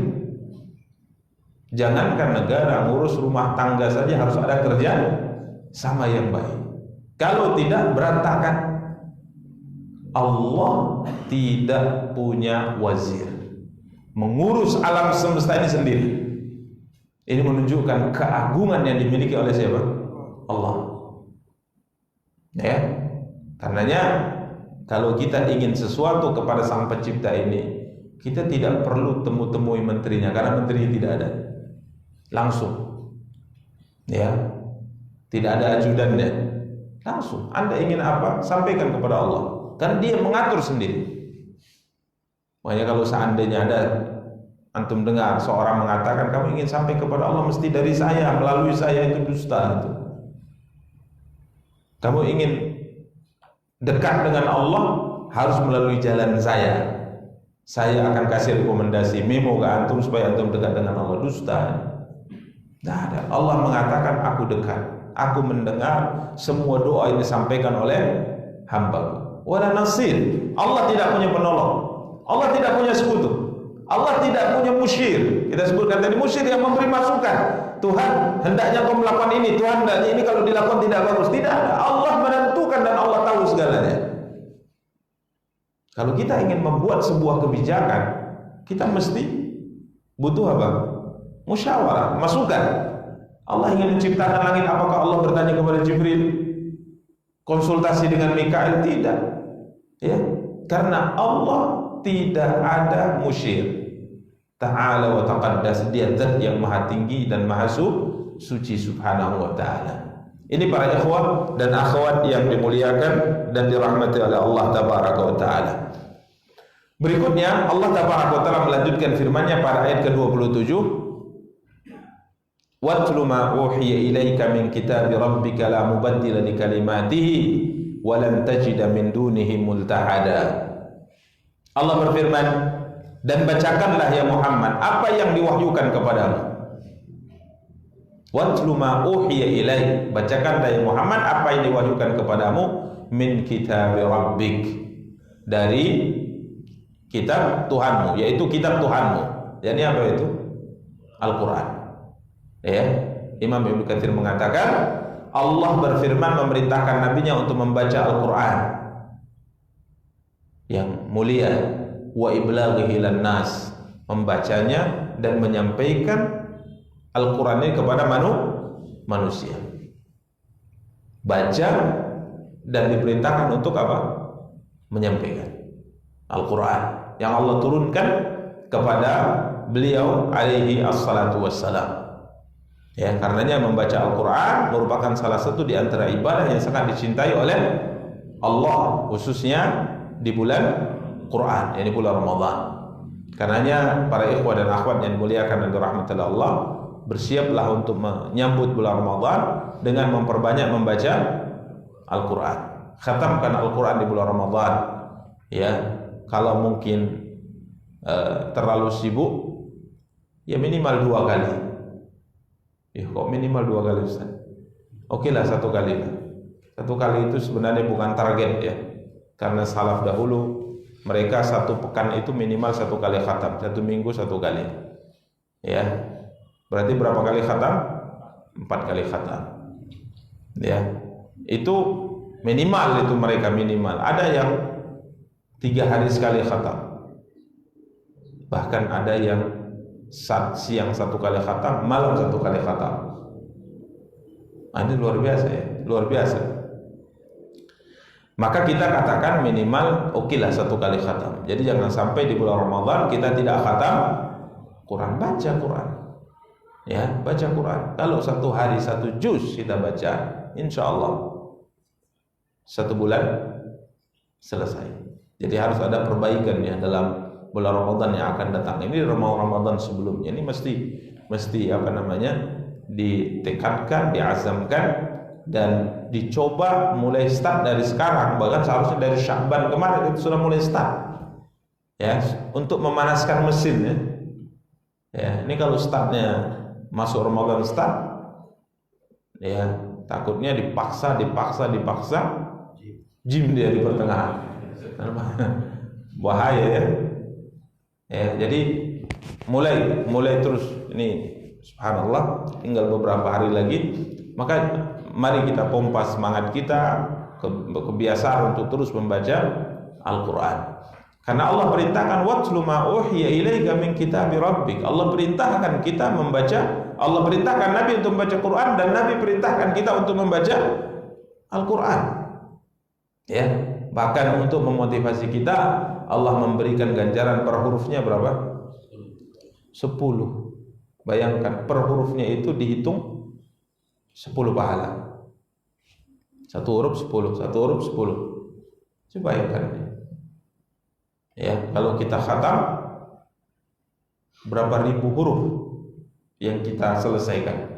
Jangankan negara, ngurus rumah tangga saja harus ada kerjaan sama yang baik. Kalau tidak berantakan. Allah tidak punya wazir, mengurus alam semesta ini sendiri. Ini menunjukkan keagungan yang dimiliki oleh siapa? Allah. Ya, karenanya kalau kita ingin sesuatu kepada Sang Pencipta ini, kita tidak perlu temui menterinya, karena menteri tidak ada. Langsung. Ya. Tidak ada ajudannya. Langsung. Anda ingin apa? Sampaikan kepada Allah. Karena Dia mengatur sendiri. Makanya kalau seandainya ada antum dengar seorang mengatakan kamu ingin sampai kepada Allah mesti dari saya, melalui saya, itu dusta itu. Kamu ingin dekat dengan Allah harus melalui jalan saya. Saya akan kasih rekomendasi memo ke antum supaya antum dekat dengan Allah. Dusta. Tidak ada. Allah mengatakan aku dekat, aku mendengar semua doa yang disampaikan oleh hamba-Ku. Wala nasir. Allah tidak punya penolong. Allah tidak punya sekutu. Allah tidak punya musyir. Kita sebutkan tadi musyir yang memberi masukan. Tuhan hendaknya kau melakukan ini, Tuhan hendaknya ini kalau dilakukan tidak bagus. Tidak ada. Allah menentukan dan Allah tahu segalanya. Kalau kita ingin membuat sebuah kebijakan, kita mesti butuh apa? Musyawarah, masukan. Allah ingin menciptakan langit, apakah Allah bertanya kepada Jibril? Konsultasi dengan Mikail? Tidak. Ya, karena Allah tidak ada musyir. Ta'ala wa taqaddas, Dia zat yang maha tinggi dan maha suci subhanahu wa ta'ala. Ini para ikhwah dan akhwat yang dimuliakan dan dirahmati oleh Allah tabaraka wa ta'ala. Berikutnya Allah tabaraka wa ta'ala melanjutkan firman-Nya pada ayat ke-27. Watlu ma uhiya ilaika min kitabi rabbika la mubaddila li kalimatihi wa lan tajida min dunihi multahada. Allah berfirman, dan bacakanlah ya Muhammad apa yang diwahyukan kepadamu. Watlu ma uhiya ilaik, bacakanlah ya Muhammad apa yang diwahyukan kepadamu min kitabi rabbik, dari kitab Tuhanmu, yaitu kitab Tuhanmu. Jadi apa itu? Al-Quran. Ya, Imam Ibnu Katsir mengatakan Allah berfirman memerintahkan nabinya untuk membaca Al-Quran yang mulia, wa iblaghihi lan-nas, membacanya dan menyampaikan Al-Quran ini kepada manusia. Baca dan diperintahkan untuk apa? Menyampaikan Al-Quran yang Allah turunkan kepada beliau alaihi assalatu wassalam. Ya, karenanya membaca Al-Quran merupakan salah satu di antara ibadah yang sangat dicintai oleh Allah, khususnya di bulan Quran, yakni bulan Ramadan. Karenanya para ikhwah dan akhwat yang dimuliakan dan dirahmati Allah, bersiaplah untuk menyambut bulan Ramadan dengan memperbanyak membaca Al-Quran. Khatamkan Al-Quran di bulan Ramadan. Ya, kalau mungkin terlalu sibuk, ya minimal 2 kali. Ya, kok minimal 2 kali Ustaz? Oke lah 1 kali lah. 1 kali itu sebenarnya bukan target ya, karena salaf dahulu mereka 1 pekan itu minimal 1 kali khatam, 1 minggu 1 kali. Ya, berarti berapa kali khatam? 4 kali khatam. Ya, itu minimal, itu mereka minimal. Ada yang 3 hari sekali khatam, bahkan ada yang siang 1 kali khatam, malam 1 kali khatam. Ini luar biasa ya, luar biasa. Maka kita katakan minimal okelah 1 kali khatam. Jadi jangan sampai di bulan Ramadan kita tidak khatam Quran. Baca Quran, ya, baca Quran. Kalau 1 hari 1 juz kita baca, insya Allah 1 bulan selesai. Jadi harus ada perbaikan ya dalam bulan Ramadan yang akan datang. Ini Ramadan sebelumnya ini mesti apa namanya, ditekadkan, diazamkan dan dicoba mulai start dari sekarang. Bahkan seharusnya dari Sya'ban kemarin itu sudah mulai start ya, untuk memanaskan mesin ya. Ya, ini kalau startnya masuk Ramadan start ya, takutnya dipaksa jim dia di pertengahan. Bahaya ya. Ya, jadi mulai terus ini, subhanallah, tinggal beberapa hari lagi. Maka mari kita pompa semangat kita, kebiasaan untuk terus membaca Al-Quran. Karena Allah perintahkan watlu ma uhiya ilaika min kitabi rabbik. Allah perintahkan kita membaca, Allah perintahkan Nabi untuk membaca Quran, dan Nabi perintahkan kita untuk membaca Al-Quran. Ya, bahkan untuk memotivasi kita, Allah memberikan ganjaran per hurufnya berapa? 10. Bayangkan per hurufnya itu dihitung 10 pahala. 1 huruf 10, 1 huruf 10. Coba bayangkan. Ya, kalau kita khatam berapa ribu huruf yang kita selesaikan?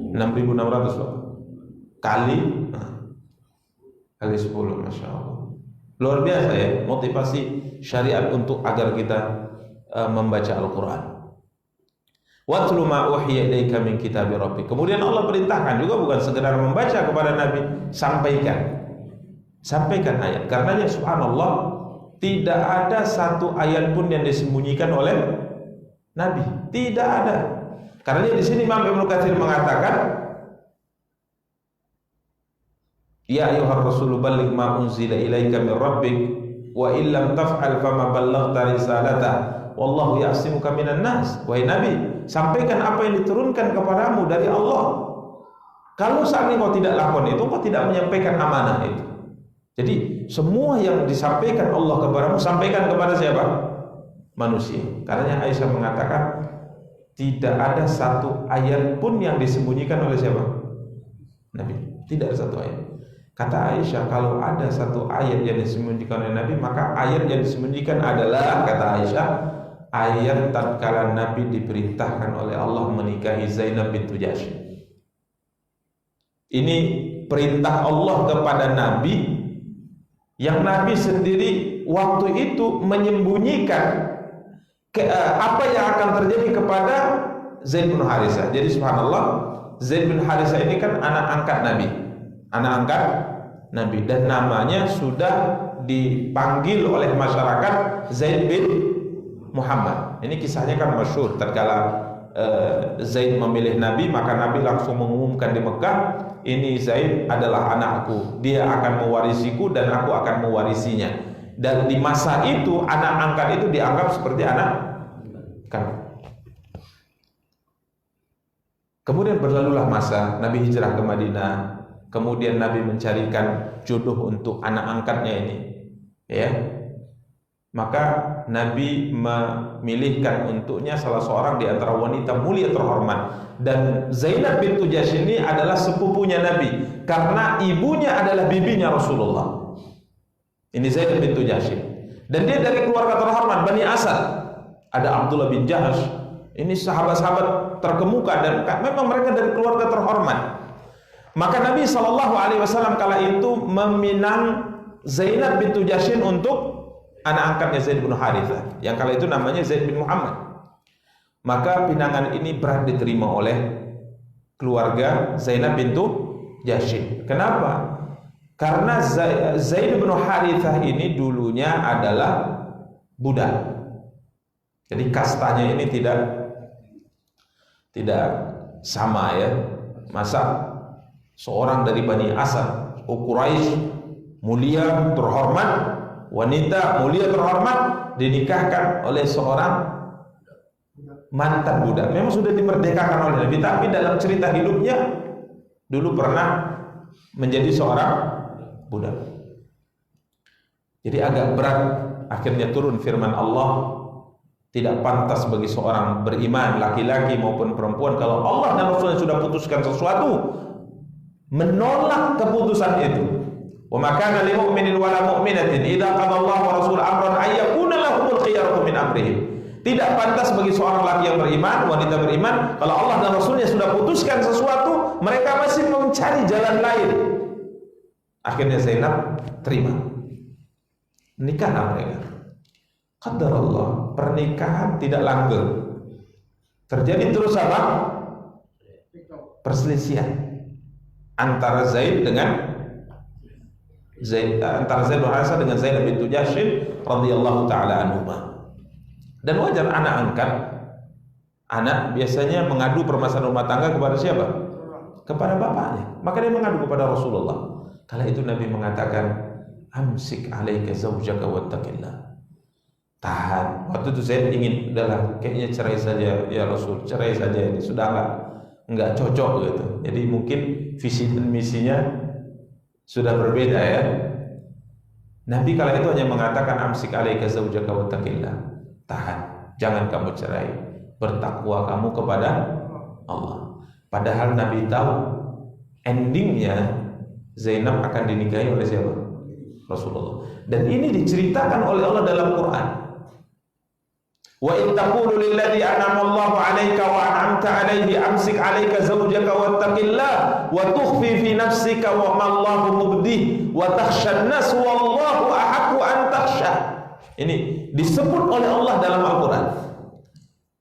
6.600 kali 10, Masya Allah. Luar biasa ya, motivasi syariat untuk agar kita membaca Al-Quran. Watlu ma uhiya ilaika min kitabi rabbik. Kemudian Allah perintahkan juga bukan sekedar membaca kepada Nabi, sampaikan ayat. Karenanya subhanallah, tidak ada 1 ayat pun yang disembunyikan oleh Nabi, tidak ada. Karenanya di sini Imam Ibnu Katsir mengatakan, ya ayyuhar rasul balligh ma unzila ilaika min rabbik wa illam taf'al fama ballaghta risalata wallahu ya'simuka minan nas. Wahai Nabi, sampaikan apa yang diturunkan kepadamu dari Allah. Kalau saat ini kau tidak lakukan itu, kau tidak menyampaikan amanah itu. Jadi semua yang disampaikan Allah kepadamu, sampaikan kepada siapa? Manusia. Karenanya Aisyah mengatakan tidak ada 1 ayat pun yang disembunyikan oleh siapa? Nabi. Tidak ada 1 ayat. Kata Aisyah, kalau ada 1 ayat yang disembunyikan oleh Nabi, maka ayat yang disembunyikan adalah, kata Aisyah, ayat tatkala Nabi diperintahkan oleh Allah menikahi Zainab bintu Jahsy. Ini perintah Allah kepada Nabi, yang Nabi sendiri waktu itu menyembunyikan apa yang akan terjadi kepada Zaid bin Harithah. Jadi subhanallah, Zaid bin Harithah ini kan anak angkat Nabi, dan namanya sudah dipanggil oleh masyarakat Zaid bin Muhammad. Ini kisahnya kan masyhur. Tatkala Zaid memilih Nabi, maka Nabi langsung mengumumkan di Mekah, ini Zaid adalah anakku, dia akan mewarisiku dan aku akan mewarisinya. Dan di masa itu anak angkat itu dianggap seperti anak kandung. Kemudian berlalulah masa, Nabi hijrah ke Madinah. Kemudian Nabi mencarikan jodoh untuk anak angkatnya ini, ya. Maka Nabi memilihkan untuknya salah seorang di antara wanita mulia terhormat. Dan Zainab bintu Jahsy ini adalah sepupunya Nabi, karena ibunya adalah bibinya Rasulullah. Ini Zainab bintu Jahsy. Dan dia dari keluarga terhormat Bani Asad. Ada Abdullah bin Jahsh. Ini sahabat-sahabat terkemuka dan memang mereka dari keluarga terhormat. Maka Nabi SAW kala itu meminang Zainab bintu Jahsy untuk anak angkatnya Zaid bin Harithah, yang kala itu namanya Zaid bin Muhammad. Maka pinangan ini berat diterima oleh keluarga Zainab bintu Jahsy. Kenapa? Karena Zaid bin Harithah ini dulunya adalah budak. Jadi kastanya ini tidak sama, ya. Masa seorang dari Bani Asad, Quraisy, mulia, terhormat, wanita mulia terhormat, dinikahkan oleh seorang mantan budak. Memang sudah dimerdekakan oleh Nabi, tapi dalam cerita hidupnya dulu pernah menjadi seorang budak. Jadi agak berat. Akhirnya turun firman Allah, tidak pantas bagi seorang beriman, laki-laki maupun perempuan, kalau Allah dan Rasulnya sudah putuskan sesuatu, menolak keputusan itu. Wa ma kana lil mu'minin wa la mu'minatin idza qada Allahu wa rasuluhu amran ay yakuna lahumul khiyaratu min amrihim. Tidak pantas bagi seorang laki yang beriman, wanita beriman, kalau Allah dan Rasulnya sudah putuskan sesuatu, mereka masih mencari jalan lain. Akhirnya Zainab terima. Nikahlah mereka. Qadarullah, pernikahan tidak langgeng. Terjadi terus apa? Perselisihan antara Zaid bin Harithah dengan Zainab bintu Jahsy radhiyallahu taala anhuma. Dan wajar anak angkat, anak biasanya mengadu permasalahan rumah tangga kepada siapa? Kepada bapaknya. Maka dia mengadu kepada Rasulullah. Kala itu Nabi mengatakan, amsik alaika zaujaka wattaqillah. Tahan. Waktu itu Zaid ingin, udahlah, kayaknya cerai saja ya Rasul, cerai saja, ini sudah enggak cocok gitu. Jadi mungkin visi dan misinya sudah berbeda, ya. Nabi kala itu hanya mengatakan amsik alaika zaujaka wattaqillah. Tahan, jangan kamu cerai, bertakwa kamu kepada Allah. Padahal Nabi tahu endingnya Zainab akan dinikahi oleh siapa? Rasulullah. Dan ini diceritakan oleh Allah dalam Quran. Wa in taqulu lilladzi an'ama Allahu 'alaika wa an'amta 'alaihi amsik 'alaika zawjaka wattaqillah wa tukhfi fi nafsika wa ma Allahu mubdih wa takhshan nas wallahu ahaqqu an takhsha. Ini disebut oleh Allah dalam Al-Qur'an.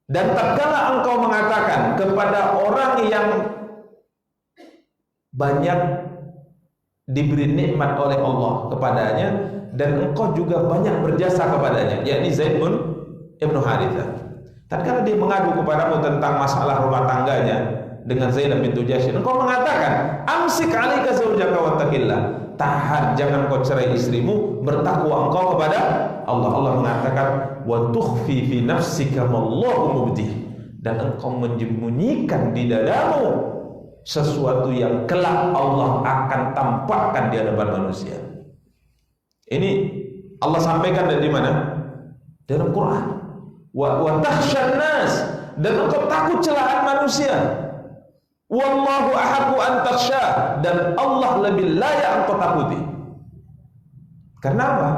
Dan tatkala engkau mengatakan kepada orang yang banyak diberi nikmat oleh Allah kepadanya dan engkau juga banyak berjasa kepadanya, yakni Zaid bin Harithah. Tatkala dia mengadu kepadamu tentang masalah rumah tangganya dengan Zainab bintu Jahsy, engkau mengatakan amsik 'alaika zaujaka wattaqillah. Tahan, jangan kau cerai istrimu, bertakwa engkau kepada Allah. Allah mengatakan wa tukhfi fi nafsika ma Allahu mubdih, dan engkau menyembunyikan di dadamu sesuatu yang kelak Allah akan tampakkan di hadapan manusia. Ini Allah sampaikan dari mana? Dalam Quran. Wa takhshan nas, dan engkau takut celaan manusia. Wallahu ahaqqu an takhsha, dan Allah lebih layak engkau takuti. Karena apa?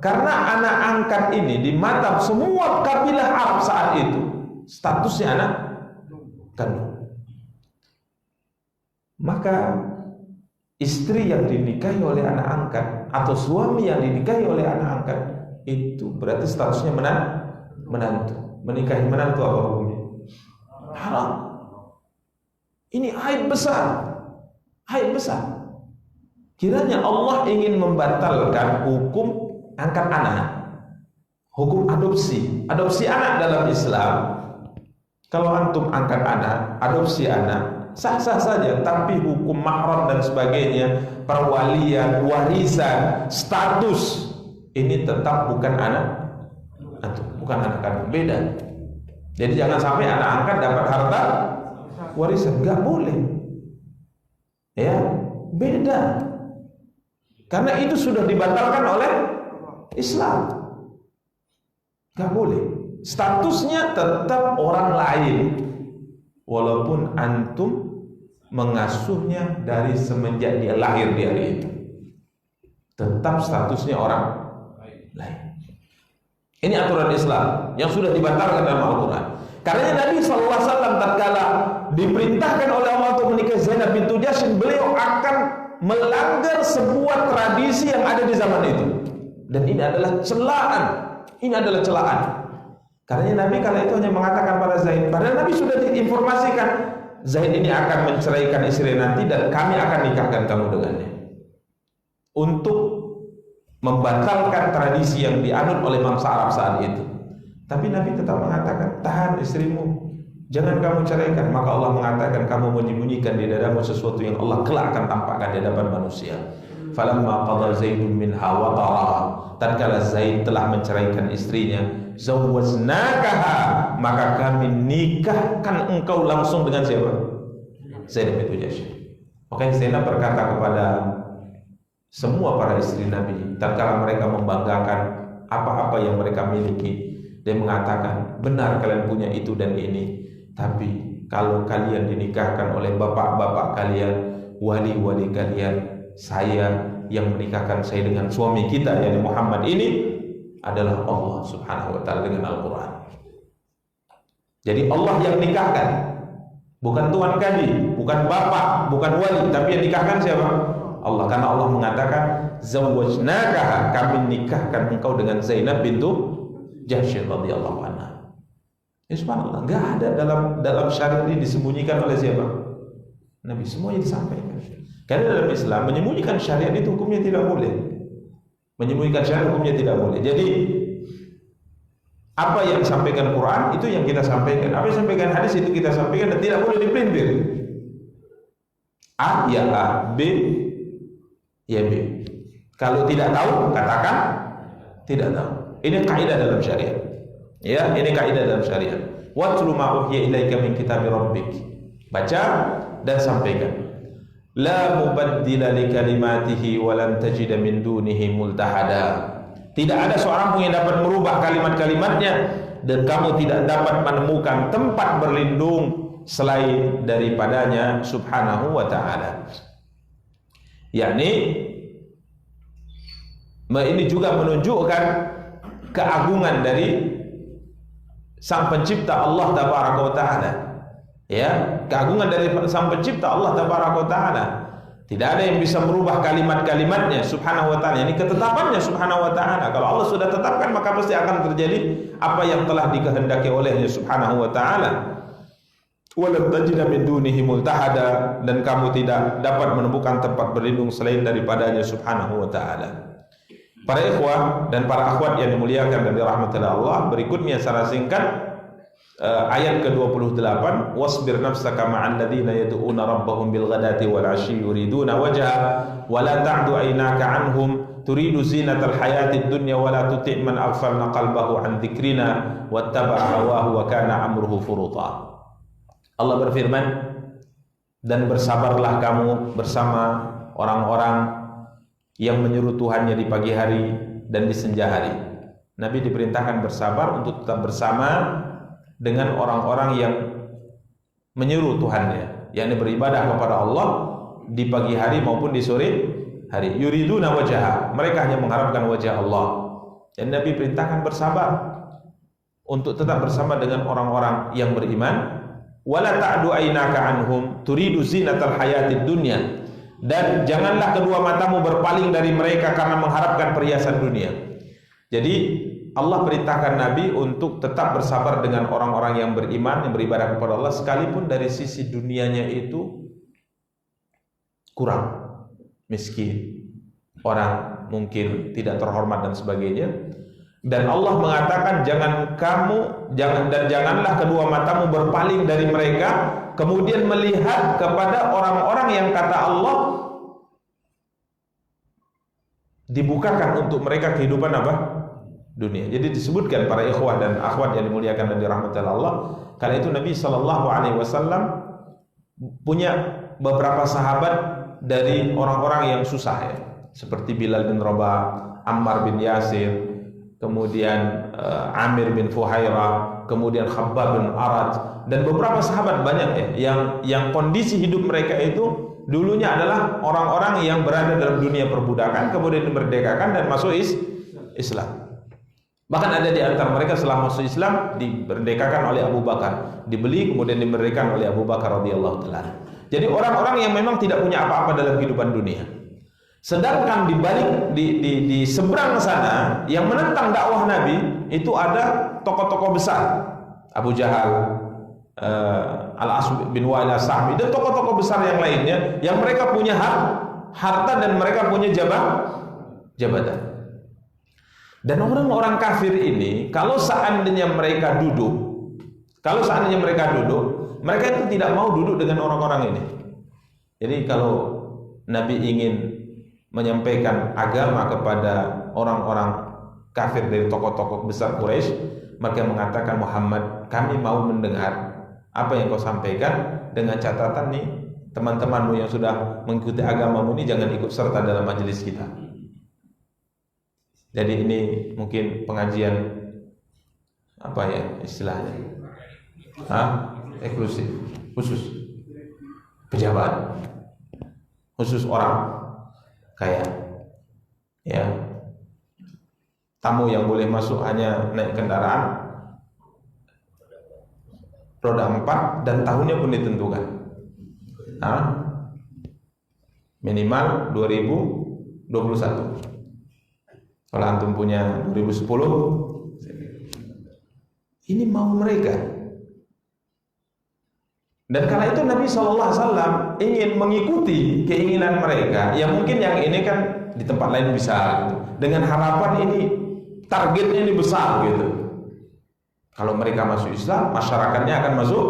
Karena anak angkat ini di mata semua kabilah Arab saat itu statusnya anak kandung. Maka istri yang dinikahi oleh anak angkat atau suami yang dinikahi oleh anak angkat itu berarti statusnya menantu. Menikahi menantu apa hukumnya? Haram. Ini aib besar. Aib besar. Kiranya Allah ingin membatalkan hukum angkat anak, hukum adopsi anak dalam Islam, kalau antum angkat anak, adopsi anak, sah-sah saja, tapi hukum mahram dan sebagainya, perwalian, warisan, status, ini tetap bukan anak antum, bukan anak kandung, beda. Jadi jangan sampai anak angkat dapat harta warisan, nggak boleh. Ya, beda. Karena itu sudah dibatalkan oleh Islam. Nggak boleh. Statusnya tetap orang lain, walaupun antum mengasuhnya dari semenjak dia lahir di hari itu, tetap statusnya orang lain. Ini aturan Islam yang sudah dibatalkan dalam Al-Quran. Karena Nabi SAW tatkala diperintahkan oleh Allah untuk menikahi Zainab bintu Jahsy, beliau akan melanggar sebuah tradisi yang ada di zaman itu. Dan ini adalah celaan. Ini adalah celaan. Karena Nabi kala itu hanya mengatakan pada Zaid, padahal Nabi sudah diinformasikan, Zaid ini akan menceraikan istri nanti dan kami akan nikahkan kamu dengannya. Untuk membatalkan tradisi yang dianut oleh bangsa Arab saat itu. Tapi Nabi tetap mengatakan, tahan istrimu, jangan kamu ceraikan. Maka Allah mengatakan, kamu menyembunyikan di dadamu sesuatu yang Allah kelak akan tampakkan di hadapan manusia. Falamma qadha Zaidun minha watara, tatkala Zaid telah menceraikan istrinya, zawwaznakaha, maka kami nikahkan engkau langsung dengan siapa? Zainab bintu Jahsy. Maka Zainab berkata kepada semua para istri Nabi tatkala mereka membanggakan apa-apa yang mereka miliki, dia mengatakan, benar kalian punya itu dan ini, tapi kalau kalian dinikahkan oleh bapak-bapak kalian, wali-wali kalian, saya yang menikahkan saya dengan suami kita, yakni Muhammad ini adalah Allah Subhanahu wa taala dengan Al-Quran. Jadi Allah yang nikahkan, bukan tuan kadi, bukan bapak, bukan wali, tapi yang nikahkan siapa? Allah. Karena Allah mengatakan, zawwajnakaha, kami nikahkan engkau dengan Zainab bintu Jahsy radhiyallahu anha. Ya subhanallah, enggak ada dalam syariat ini disembunyikan oleh siapa? Nabi, semuanya disampaikan. Karena dalam Islam menyembunyikan syariat itu hukumnya tidak boleh. Menyembunyikan syariat hukumnya tidak boleh. Jadi apa yang disampaikan Quran itu yang kita sampaikan, apa yang disampaikan hadis itu kita sampaikan, dan tidak boleh dipelintir. A ya A, B ya B. Kalau tidak tahu katakan tidak tahu. Ini kaidah dalam syariat. Ya, ini kaidah dalam syariat. Watlu ma uhiya ilaika min kitabi rabbik. Baca dan sampaikan. La mubaddila li kalimatihi wa lan tajida min dunihi multahada. Tidak ada seorang pun yang dapat merubah kalimat-kalimatnya, dan kamu tidak dapat menemukan tempat berlindung selain daripadanya subhanahu wa ta'ala. Yakni ini juga menunjukkan keagungan dari Sang Pencipta Allah Tabaraka wa Ta'ala. Ya, keagungan dari Sang Pencipta Allah Tabaraka wa Ta'ala. Tidak ada yang bisa merubah kalimat-kalimatnya subhanahu wa ta'ala. Ini ketetapannya subhanahu wa ta'ala. Kalau Allah sudah tetapkan, maka pasti akan terjadi apa yang telah dikehendaki olehnya subhanahu wa ta'ala. Walam tajida min dunihi multahada, dan kamu tidak dapat menemukan tempat berlindung selain daripadanya subhanahu wa ta'ala. Para ikhwah dan para akhwat yang dimuliakan dan dirahmati Allah, berikutnya secara singkat ayat ke-28, wasbir nafsaka ma'al ladzina yad'una rabbahum bil ghadati wal 'ashyi yuriduna wajha wa la ta'du aynaka 'anhum turidu zinatal hayatid dunya wa la tuti' man aghfalna qalbahu 'an dzikrina wattaba'a hawahu wa kana amruhu furuta. Allah berfirman, dan bersabarlah kamu bersama orang-orang yang menyeru Tuhannya di pagi hari dan di senja hari. Nabi diperintahkan bersabar untuk tetap bersama dengan orang-orang yang menyeru Tuhannya, yakni beribadah kepada Allah di pagi hari maupun di sore hari. Yuriduna wajha, mereka hanya mengharapkan wajah Allah. Dan Nabi perintahkan bersabar untuk tetap bersama dengan orang-orang yang beriman. Wala ta'du aynaka anhum turidu zinatal hayatid dunya, dan janganlah kedua matamu berpaling dari mereka karena mengharapkan perhiasan dunia. Jadi Allah perintahkan Nabi untuk tetap bersabar dengan orang-orang yang beriman, yang beribadah kepada Allah, sekalipun dari sisi dunianya itu kurang, miskin, orang mungkin tidak terhormat dan sebagainya. Dan Allah mengatakan janganlah kedua matamu berpaling dari mereka, kemudian melihat kepada orang-orang yang kata Allah dibukakan untuk mereka kehidupan apa? Dunia. Jadi disebutkan para ikhwah dan akhwat yang dimuliakan dan dirahmati Allah, karena itu Nabi sallallahu alaihi wasallam punya beberapa sahabat dari orang-orang yang susah ya, seperti Bilal bin Rabah, Ammar bin Yasir, kemudian Amir bin Fuhairah, kemudian Khabbab bin Arad, dan beberapa sahabat banyak ya, yang kondisi hidup mereka itu dulunya adalah orang-orang yang berada dalam dunia perbudakan, kemudian dimerdekakan dan masuk Islam. Bahkan ada di antara mereka setelah masuk Islam dimerdekakan oleh Abu Bakar, dibeli kemudian dimerdekakan oleh Abu Bakar radhiyallahu taala. Jadi orang-orang yang memang tidak punya apa-apa dalam kehidupan dunia. Sedangkan di balik di seberang sana yang menentang dakwah Nabi itu ada tokoh-tokoh besar, Abu Jahal, Al-As bin Wa'il As-Sahmi, dan tokoh-tokoh besar yang lainnya yang mereka punya harta dan mereka punya jabatan. Dan orang-orang kafir ini kalau seandainya mereka duduk, mereka itu tidak mau duduk dengan orang-orang ini. Jadi kalau Nabi ingin menyampaikan agama kepada orang-orang kafir dari tokoh-tokoh besar Quraisy, maka mengatakan, Muhammad, kami mau mendengar apa yang kau sampaikan, dengan catatan nih teman-temanmu yang sudah mengikuti agamamu ini jangan ikut serta dalam majelis kita. Jadi ini mungkin pengajian apa ya istilahnya? Eksklusif, khusus pejabat, khusus orang kaya, ya. Tamu yang boleh masuk hanya naik kendaraan roda 4 dan tahunnya pun ditentukan. Minimal 2021. Kalau antum punya 2010, ini mau mereka. Dan kala itu Nabi SAW ingin mengikuti keinginan mereka. Ya mungkin yang ini kan di tempat lain bisa gitu. Dengan harapan ini targetnya ini besar gitu. Kalau mereka masuk Islam, masyarakatnya akan masuk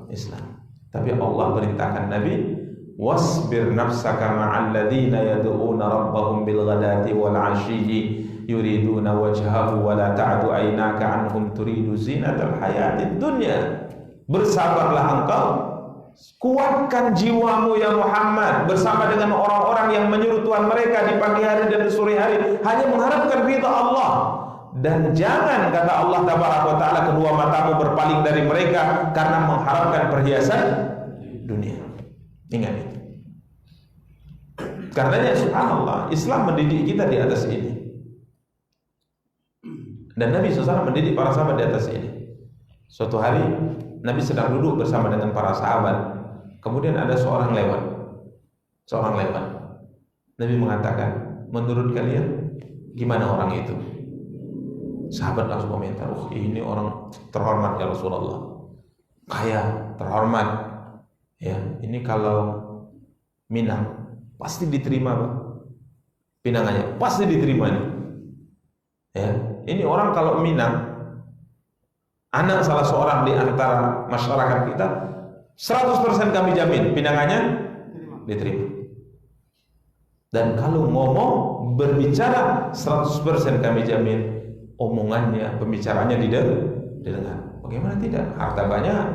Islam. Tapi Allah perintahkan Nabi, wasbir nafsaka ma'al ladzina yad'una rabbahum bil ghadati wal 'ashiyyi yuriduna wajhahu wa la ta'du 'ainaka 'anhum turidu zinatal hayatid dunya. Bersabarlah engkau, kuatkan jiwamu ya Muhammad bersama dengan orang-orang yang menyuruh Tuhan mereka di pagi hari dan di sore hari hanya mengharapkan ridha Allah. Dan jangan, kata Allah tabaraka wa ta'ala, kedua matamu berpaling dari mereka karena mengharapkan perhiasan dunia. Ingat itu. Karenanya subhanallah, Islam mendidik kita di atas ini. Dan Nabi SAW mendidik para sahabat di atas ini. Suatu hari Nabi sedang duduk bersama dengan para sahabat. Kemudian ada seorang lewat. Nabi mengatakan, menurut kalian gimana orang itu? Sahabat langsung komentar, ini orang terhormat ya Rasulullah, kaya, terhormat. Ya, ini kalau minang pasti diterima, Pak. Pinangannya pasti diterima nih. Ya, ini orang kalau minang, anak salah seorang di antara masyarakat kita, 100% kami jamin pinangannya diterima. Dan kalau ngomong, berbicara, 100% kami jamin omongannya, pembicaraannya didengar. Bagaimana tidak? Harta banyak,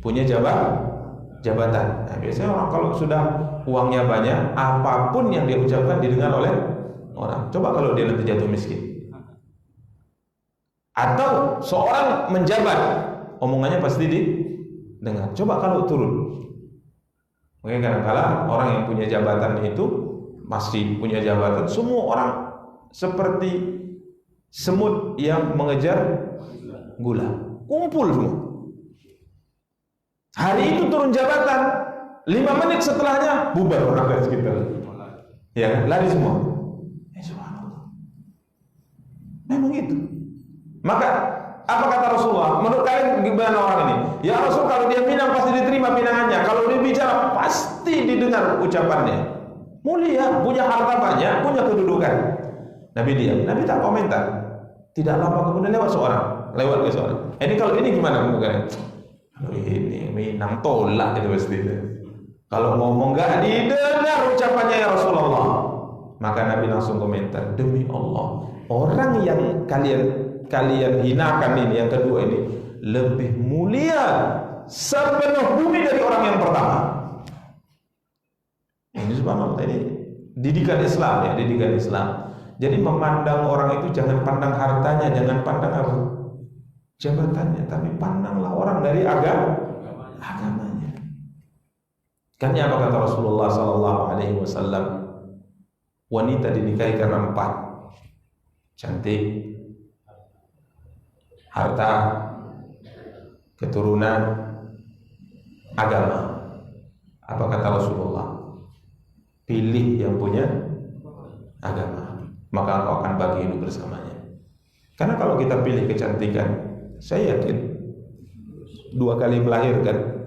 punya jabatan. Nah, biasanya orang kalau sudah uangnya banyak, apapun yang dia ucapkan didengar oleh orang. Coba kalau dia nanti jatuh miskin. Atau seorang menjabat, omongannya pasti didengar. Coba kalau turun. Mungkin kadang-kadang orang yang punya jabatan itu masih punya jabatan, semua orang seperti semut yang mengejar gula, kumpul semua. Hari itu turun jabatan, 5 menit setelahnya bubar orang dari sekitar. Ya, lari semua. Subhanallah. Memang itu. Maka apa kata Rasulullah? Menurut kalian gimana orang ini? Ya Rasul, kalau dia minang pasti diterima pinangannya. Kalau dia bicara pasti didengar ucapannya. mulia, punya harta banyak, punya kedudukan. Nabi diam, Nabi tak komentar. Tidak lama kemudian lewat ke seorang. Ini kalau ini gimana bukan? Kalau ini Minang tolak itu pasti. Kalau ngomong nggak didengar ucapannya ya Rasulullah, maka Nabi langsung komentar, demi Allah, orang yang kalian hinakan ini, yang kedua ini lebih mulia sepenuh bumi dari orang yang pertama. Ini subhanallah, ini didikan Islam ya, didikan Islam. Jadi memandang orang itu jangan pandang hartanya, jangan pandang apa jabatannya, tapi pandanglah orang dari agamanya. Kan apa kata Rasulullah sallallahu alaihi wasallam? Wanita dinikahi karena 4. Cantik, harta, keturunan, agama. Apa kata Rasulullah? Pilih yang punya agama, maka engkau akan bagi hidup bersamanya. Karena kalau kita pilih kecantikan, saya yakin 2 kali melahirkan.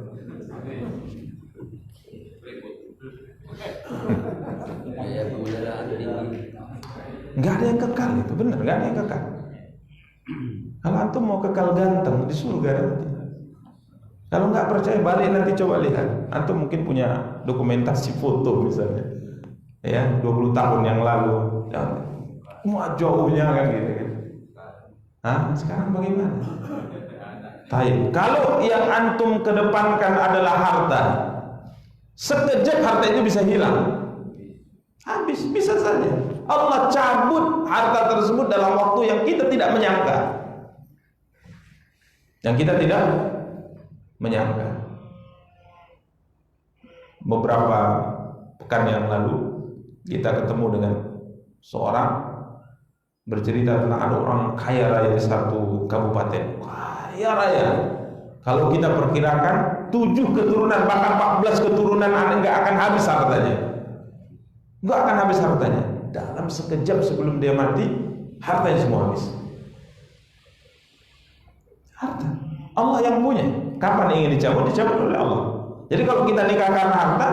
Nggak ada yang kekal, itu benar, nggak ada yang kekal. Kalau antum mau kekal ganteng di surga nanti. Kalau nggak percaya balik nanti coba lihat. Antum mungkin punya dokumentasi foto misalnya, ya 20 tahun yang lalu, mau jauhnya kan gitu kan. Sekarang bagaimana? Taib. Kalau yang antum kedepankan adalah harta, sekejap harta itu bisa hilang. Habis, bisa saja Allah cabut harta tersebut dalam waktu yang kita tidak menyangka. Yang kita tidak menyangka. Beberapa pekan yang lalu kita ketemu dengan seorang bercerita tentang ada orang kaya raya di satu kabupaten. Kaya raya. Kalau kita perkirakan 7 keturunan bahkan 14 keturunan enggak akan habis hartanya. Enggak akan habis hartanya. Dalam sekejap sebelum dia mati, hartanya semua habis. Harta Allah yang punya. Kapan ingin dicabut? Dicabut oleh Allah. Jadi kalau kita nikah karena harta,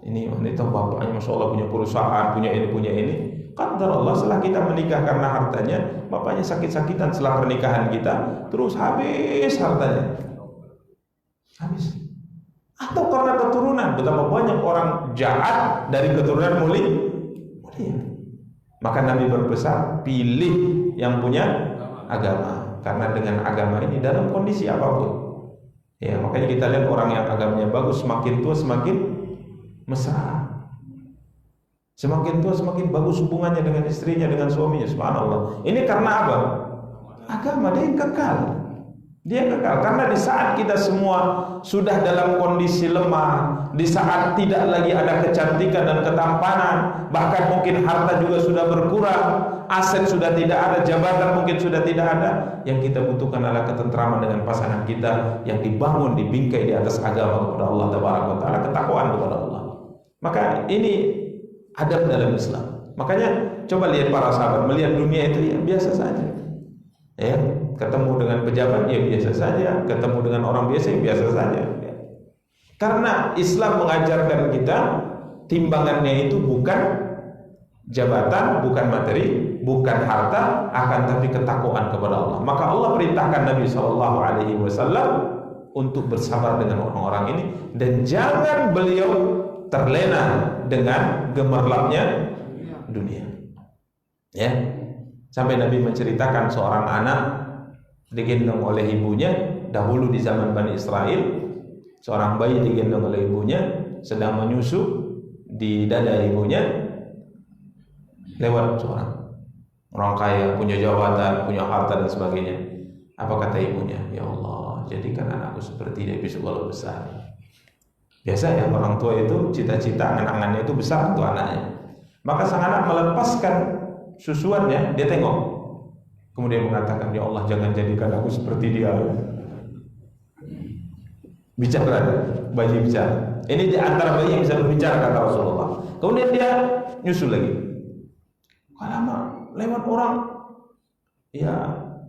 ini wanita bapaknya masya Allah punya perusahaan, punya ini. Qadar Allah, setelah kita menikah karena hartanya, bapaknya sakit-sakitan setelah pernikahan kita, terus habis hartanya. Habis. Atau karena keturunan, betapa banyak orang jahat dari keturunan mulia. Maka Nabi berpesan, pilih yang punya agama, karena dengan agama ini dalam kondisi apapun. Ya, makanya kita lihat orang yang agamanya bagus semakin tua semakin mesra. Semakin tua semakin bagus hubungannya dengan istrinya, dengan suaminya. Subhanallah. Ini karena apa? Agama, dia yang kekal. Dia kekal, karena di saat kita semua sudah dalam kondisi lemah, di saat tidak lagi ada kecantikan dan ketampanan, bahkan mungkin harta juga sudah berkurang, aset sudah tidak ada, jabatan mungkin sudah tidak ada, yang kita butuhkan adalah ketentraman dengan pasangan kita yang dibangun, dibingkai di atas agama kepada Allah Taala, ketakwaan kepada Allah. Maka ini adab dalam Islam. Makanya coba lihat para sahabat melihat dunia itu ya biasa saja. Ya, ketemu dengan pejabat ya biasa saja, ketemu dengan orang biasa ya biasa saja. Ya. Karena Islam mengajarkan kita timbangannya itu bukan jabatan, bukan materi, bukan harta, akan tapi ketakwaan kepada Allah. Maka Allah perintahkan Nabi SAW untuk bersabar dengan orang-orang ini, dan jangan beliau terlena dengan gemerlapnya dunia. Ya. Sampai Nabi menceritakan seorang anak digendong oleh ibunya dahulu di zaman Bani Israel, seorang bayi digendong oleh ibunya sedang menyusu di dada ibunya, lewat seorang orang kaya, punya jabatan, punya harta dan sebagainya. Apa kata ibunya? Ya Allah, jadikan anakku seperti dia besok kalau besar. Biasa ya orang tua itu cita-cita angan-angannya itu besar untuk anaknya. Maka sang anak melepaskan susuannya, dia tengok, kemudian mengatakan, ya Allah jangan jadikan aku seperti dia. Bicara, bayi bicara. Ini di antara bayi yang bisa berbicara, kata Rasulullah. Kemudian dia nyusul lagi. Lama lewat orang, ya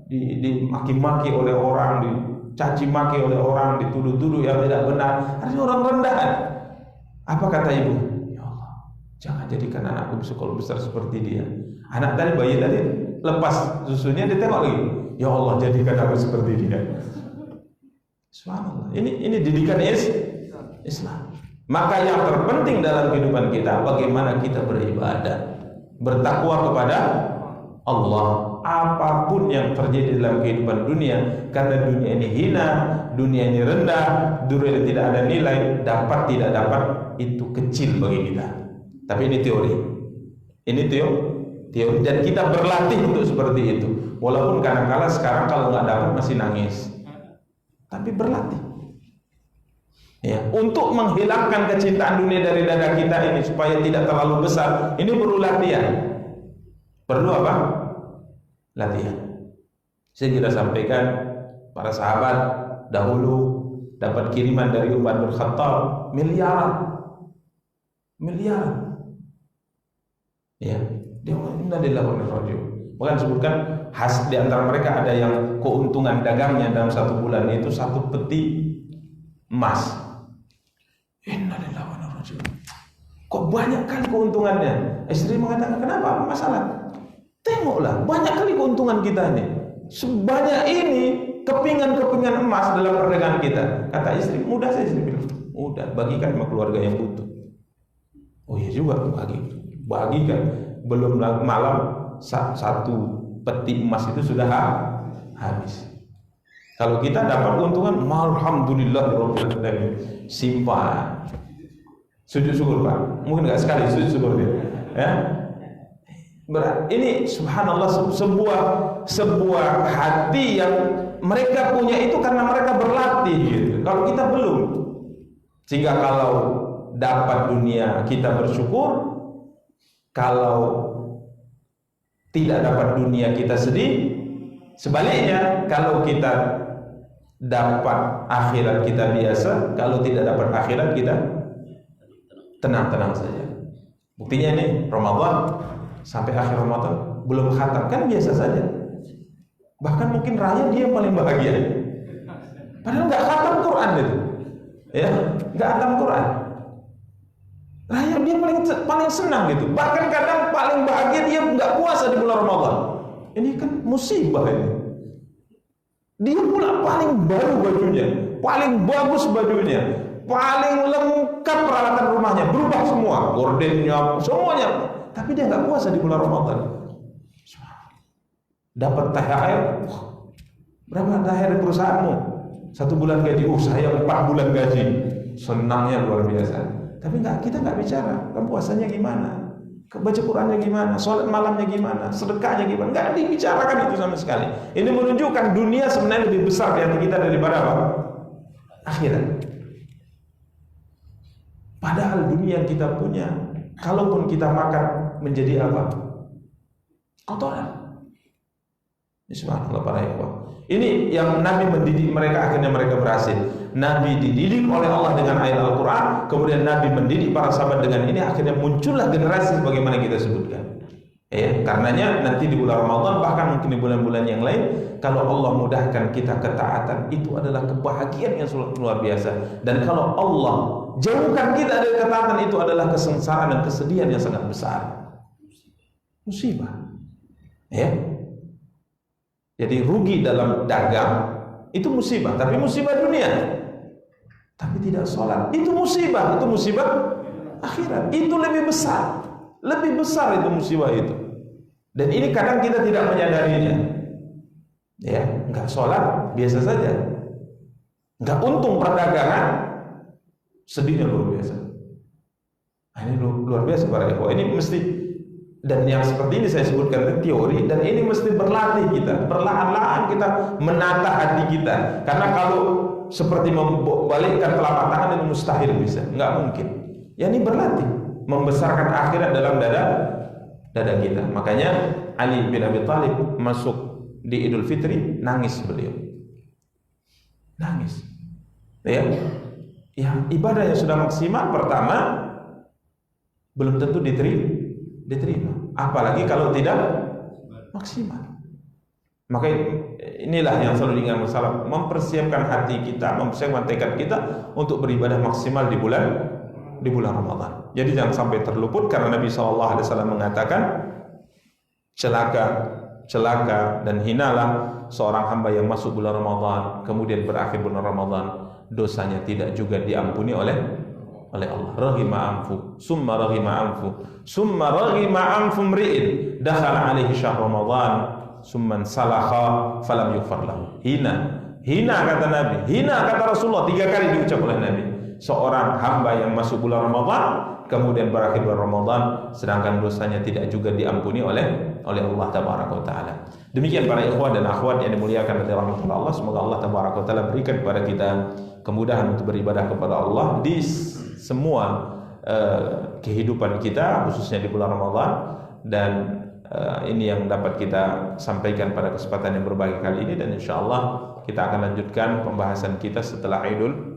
dimaki-maki oleh orang, dicaci maki oleh orang, dituduh-tuduh yang tidak benar. Ada orang rendahan. Apa kata ibu? Ya Allah, Jangan jadikan anakku sekolah besar seperti dia. Anak tadi, bayi tadi lepas susunya, dia tengok lagi, ya Allah jadikan aku seperti dia. Subhanallah. Ini didikan Islam. Maka yang terpenting dalam kehidupan kita, bagaimana kita beribadah, bertakwa kepada Allah. Apapun yang terjadi dalam kehidupan dunia, karena dunia ini hina, dunia ini rendah, dunia ini tidak ada nilai, dapat tidak dapat itu kecil bagi kita. Tapi ini teori. Ini teori, dan kita berlatih untuk seperti itu. Walaupun kadang-kala sekarang kalau nggak dapat masih nangis, tapi berlatih. Ya, untuk menghilangkan kecintaan dunia dari dada kita ini supaya tidak terlalu besar, ini perlu latihan. Perlu apa? Latihan. Saya kita sampaikan, para sahabat dahulu dapat kiriman dari Umar bin Khattab miliaran. Ya, dia innalillahi wa inna ilaihi raji'un. Bahkan sebutkan di antara mereka ada yang keuntungan dagangnya dalam satu bulan itu 1 peti emas. Innalillahi wa inna ilaihi raji'un. Kok banyak kali keuntungannya? Istri mengatakan, kenapa? Masalah? Tengoklah, banyak kali keuntungan kita ini. Sebanyak ini kepingan-kepingan emas dalam perdagangan kita. Kata istri, mudah saja, istri bilang, mudah, bagikan sama keluarga yang butuh. Oh iya juga, bagikan. Belum malam 1 peti emas itu sudah habis. Kalau kita dapat keuntungan, alhamdulillah, simpan. Sujud syukur Pak. Mungkin nggak sekali sujud syukur dia. Ya. Berat. Ini subhanallah sebuah hati yang mereka punya itu karena mereka berlatih gitu. Kalau kita belum. Sehingga kalau dapat dunia kita bersyukur, kalau tidak dapat dunia kita sedih. Sebaliknya, kalau kita dapat akhirat kita biasa, kalau tidak dapat akhirat kita tenang-tenang saja. Buktinya nih, Ramadan sampai akhir Ramadan belum khatam, kan biasa saja. Bahkan mungkin raya dia yang paling bahagia. Padahal nggak khatam Quran itu, ya, nggak khatam Quran. Raya dia paling senang gitu. Bahkan kadang paling bahagia dia nggak puasa di bulan Ramadan. Ini kan musibah ini. Dia pula paling baru bajunya, paling bagus bajunya, paling lengkap peralatan rumahnya, berubah semua, gordennya, semuanya. Tapi dia nggak puasa di bulan Ramadan. Dapat THR, berapa THR di perusahaanmu? 1 bulan gaji, saya 4 bulan gaji, senangnya luar biasa. Tapi kita nggak bicara, kan puasanya gimana, baca Qurannya gimana, sholat malamnya gimana, sedekahnya gimana, nggak dibicarakan itu sama sekali. Ini menunjukkan dunia sebenarnya lebih besar di hati kita daripada apa? Akhirat. Padahal dunia yang kita punya, kalaupun kita makan menjadi apa? Kotoran. Subhanallah para ikhwah. Ini yang Nabi mendidik mereka, akhirnya mereka berhasil. Nabi dididik oleh Allah dengan ayat Al-Quran, kemudian Nabi mendidik para sahabat dengan ini, akhirnya muncullah generasi sebagaimana kita sebutkan. Ya, karenanya nanti di bulan Ramadan, bahkan mungkin di bulan-bulan yang lain, kalau Allah mudahkan kita ketaatan, itu adalah kebahagiaan yang luar biasa. Dan kalau Allah jauhkan kita dari ketaatan, itu adalah kesengsaraan dan kesedihan yang sangat besar. Musibah. Ya. Jadi rugi dalam dagang itu musibah, tapi musibah dunia. Tapi tidak sholat itu musibah akhirat. Itu lebih besar itu musibah itu. Dan ini kadang kita tidak menyadarinya. Ya, enggak sholat biasa saja, enggak untung perdagangan, sedihnya luar biasa. Nah, ini luar biasa para ikhwah. Ini mesti. Dan yang seperti ini saya sebutkan teori, dan ini mesti berlatih kita, perlahan-lahan kita menata hati kita. Karena kalau seperti membalikkan telapak tangan itu mustahil bisa, nggak mungkin. Ya ini berlatih, membesarkan akhirat dalam dada kita. Makanya Ali bin Abi Thalib masuk di Idul Fitri, nangis beliau, nangis. Ya, ibadah yang sudah maksimal pertama belum tentu diterima, apalagi kalau tidak maksimal. Maka inilah yang selalu diingat masalah mempersiapkan hati kita, mempersiapkan tekad kita untuk beribadah maksimal di bulan di bulan Ramadan. Jadi jangan sampai terluput, karena Nabi SAW mengatakan celaka dan hinalah seorang hamba yang masuk bulan Ramadan kemudian berakhir bulan Ramadan dosanya tidak juga diampuni oleh Allah. Raghima anfu summa raghima anfu summa raghima anfu mri'in dakhala alaihi syahr Ramadan summan salakha falam yughfar lahu. Hina kata Nabi, hina kata Rasulullah, 3 kali diucap oleh Nabi. Seorang hamba yang masuk bulan Ramadan kemudian berakhir bulan Ramadan sedangkan dosanya tidak juga diampuni oleh Allah tabaraka wa taala. Demikian para ikhwan dan akhwat yang dimuliakan oleh rahmatullah Allah, semoga Allah tabaraka wa taala berikan kepada kita kemudahan untuk beribadah kepada Allah di semua kehidupan kita, khususnya di bulan Ramadan. Dan ini yang dapat kita sampaikan pada kesempatan yang berbahagia kali ini, dan insyaallah kita akan lanjutkan pembahasan kita setelah Idul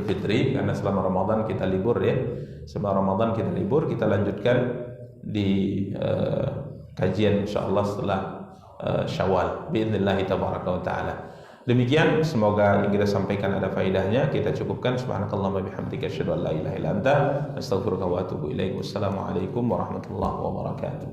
Fitri, karena selama Ramadan kita libur ya. Selama Ramadan kita libur, kita lanjutkan di kajian insyaallah setelah Syawal biidznillah tabaraka wa taala. Demikian, semoga yang kita sampaikan ada faedahnya. Kita cukupkan. Subhanakallahumma bihamdika asyhadu an la ilaha illa anta astaghfiruka wa atubu ilaik. Wassalamu alaikum warahmatullahi wabarakatuh.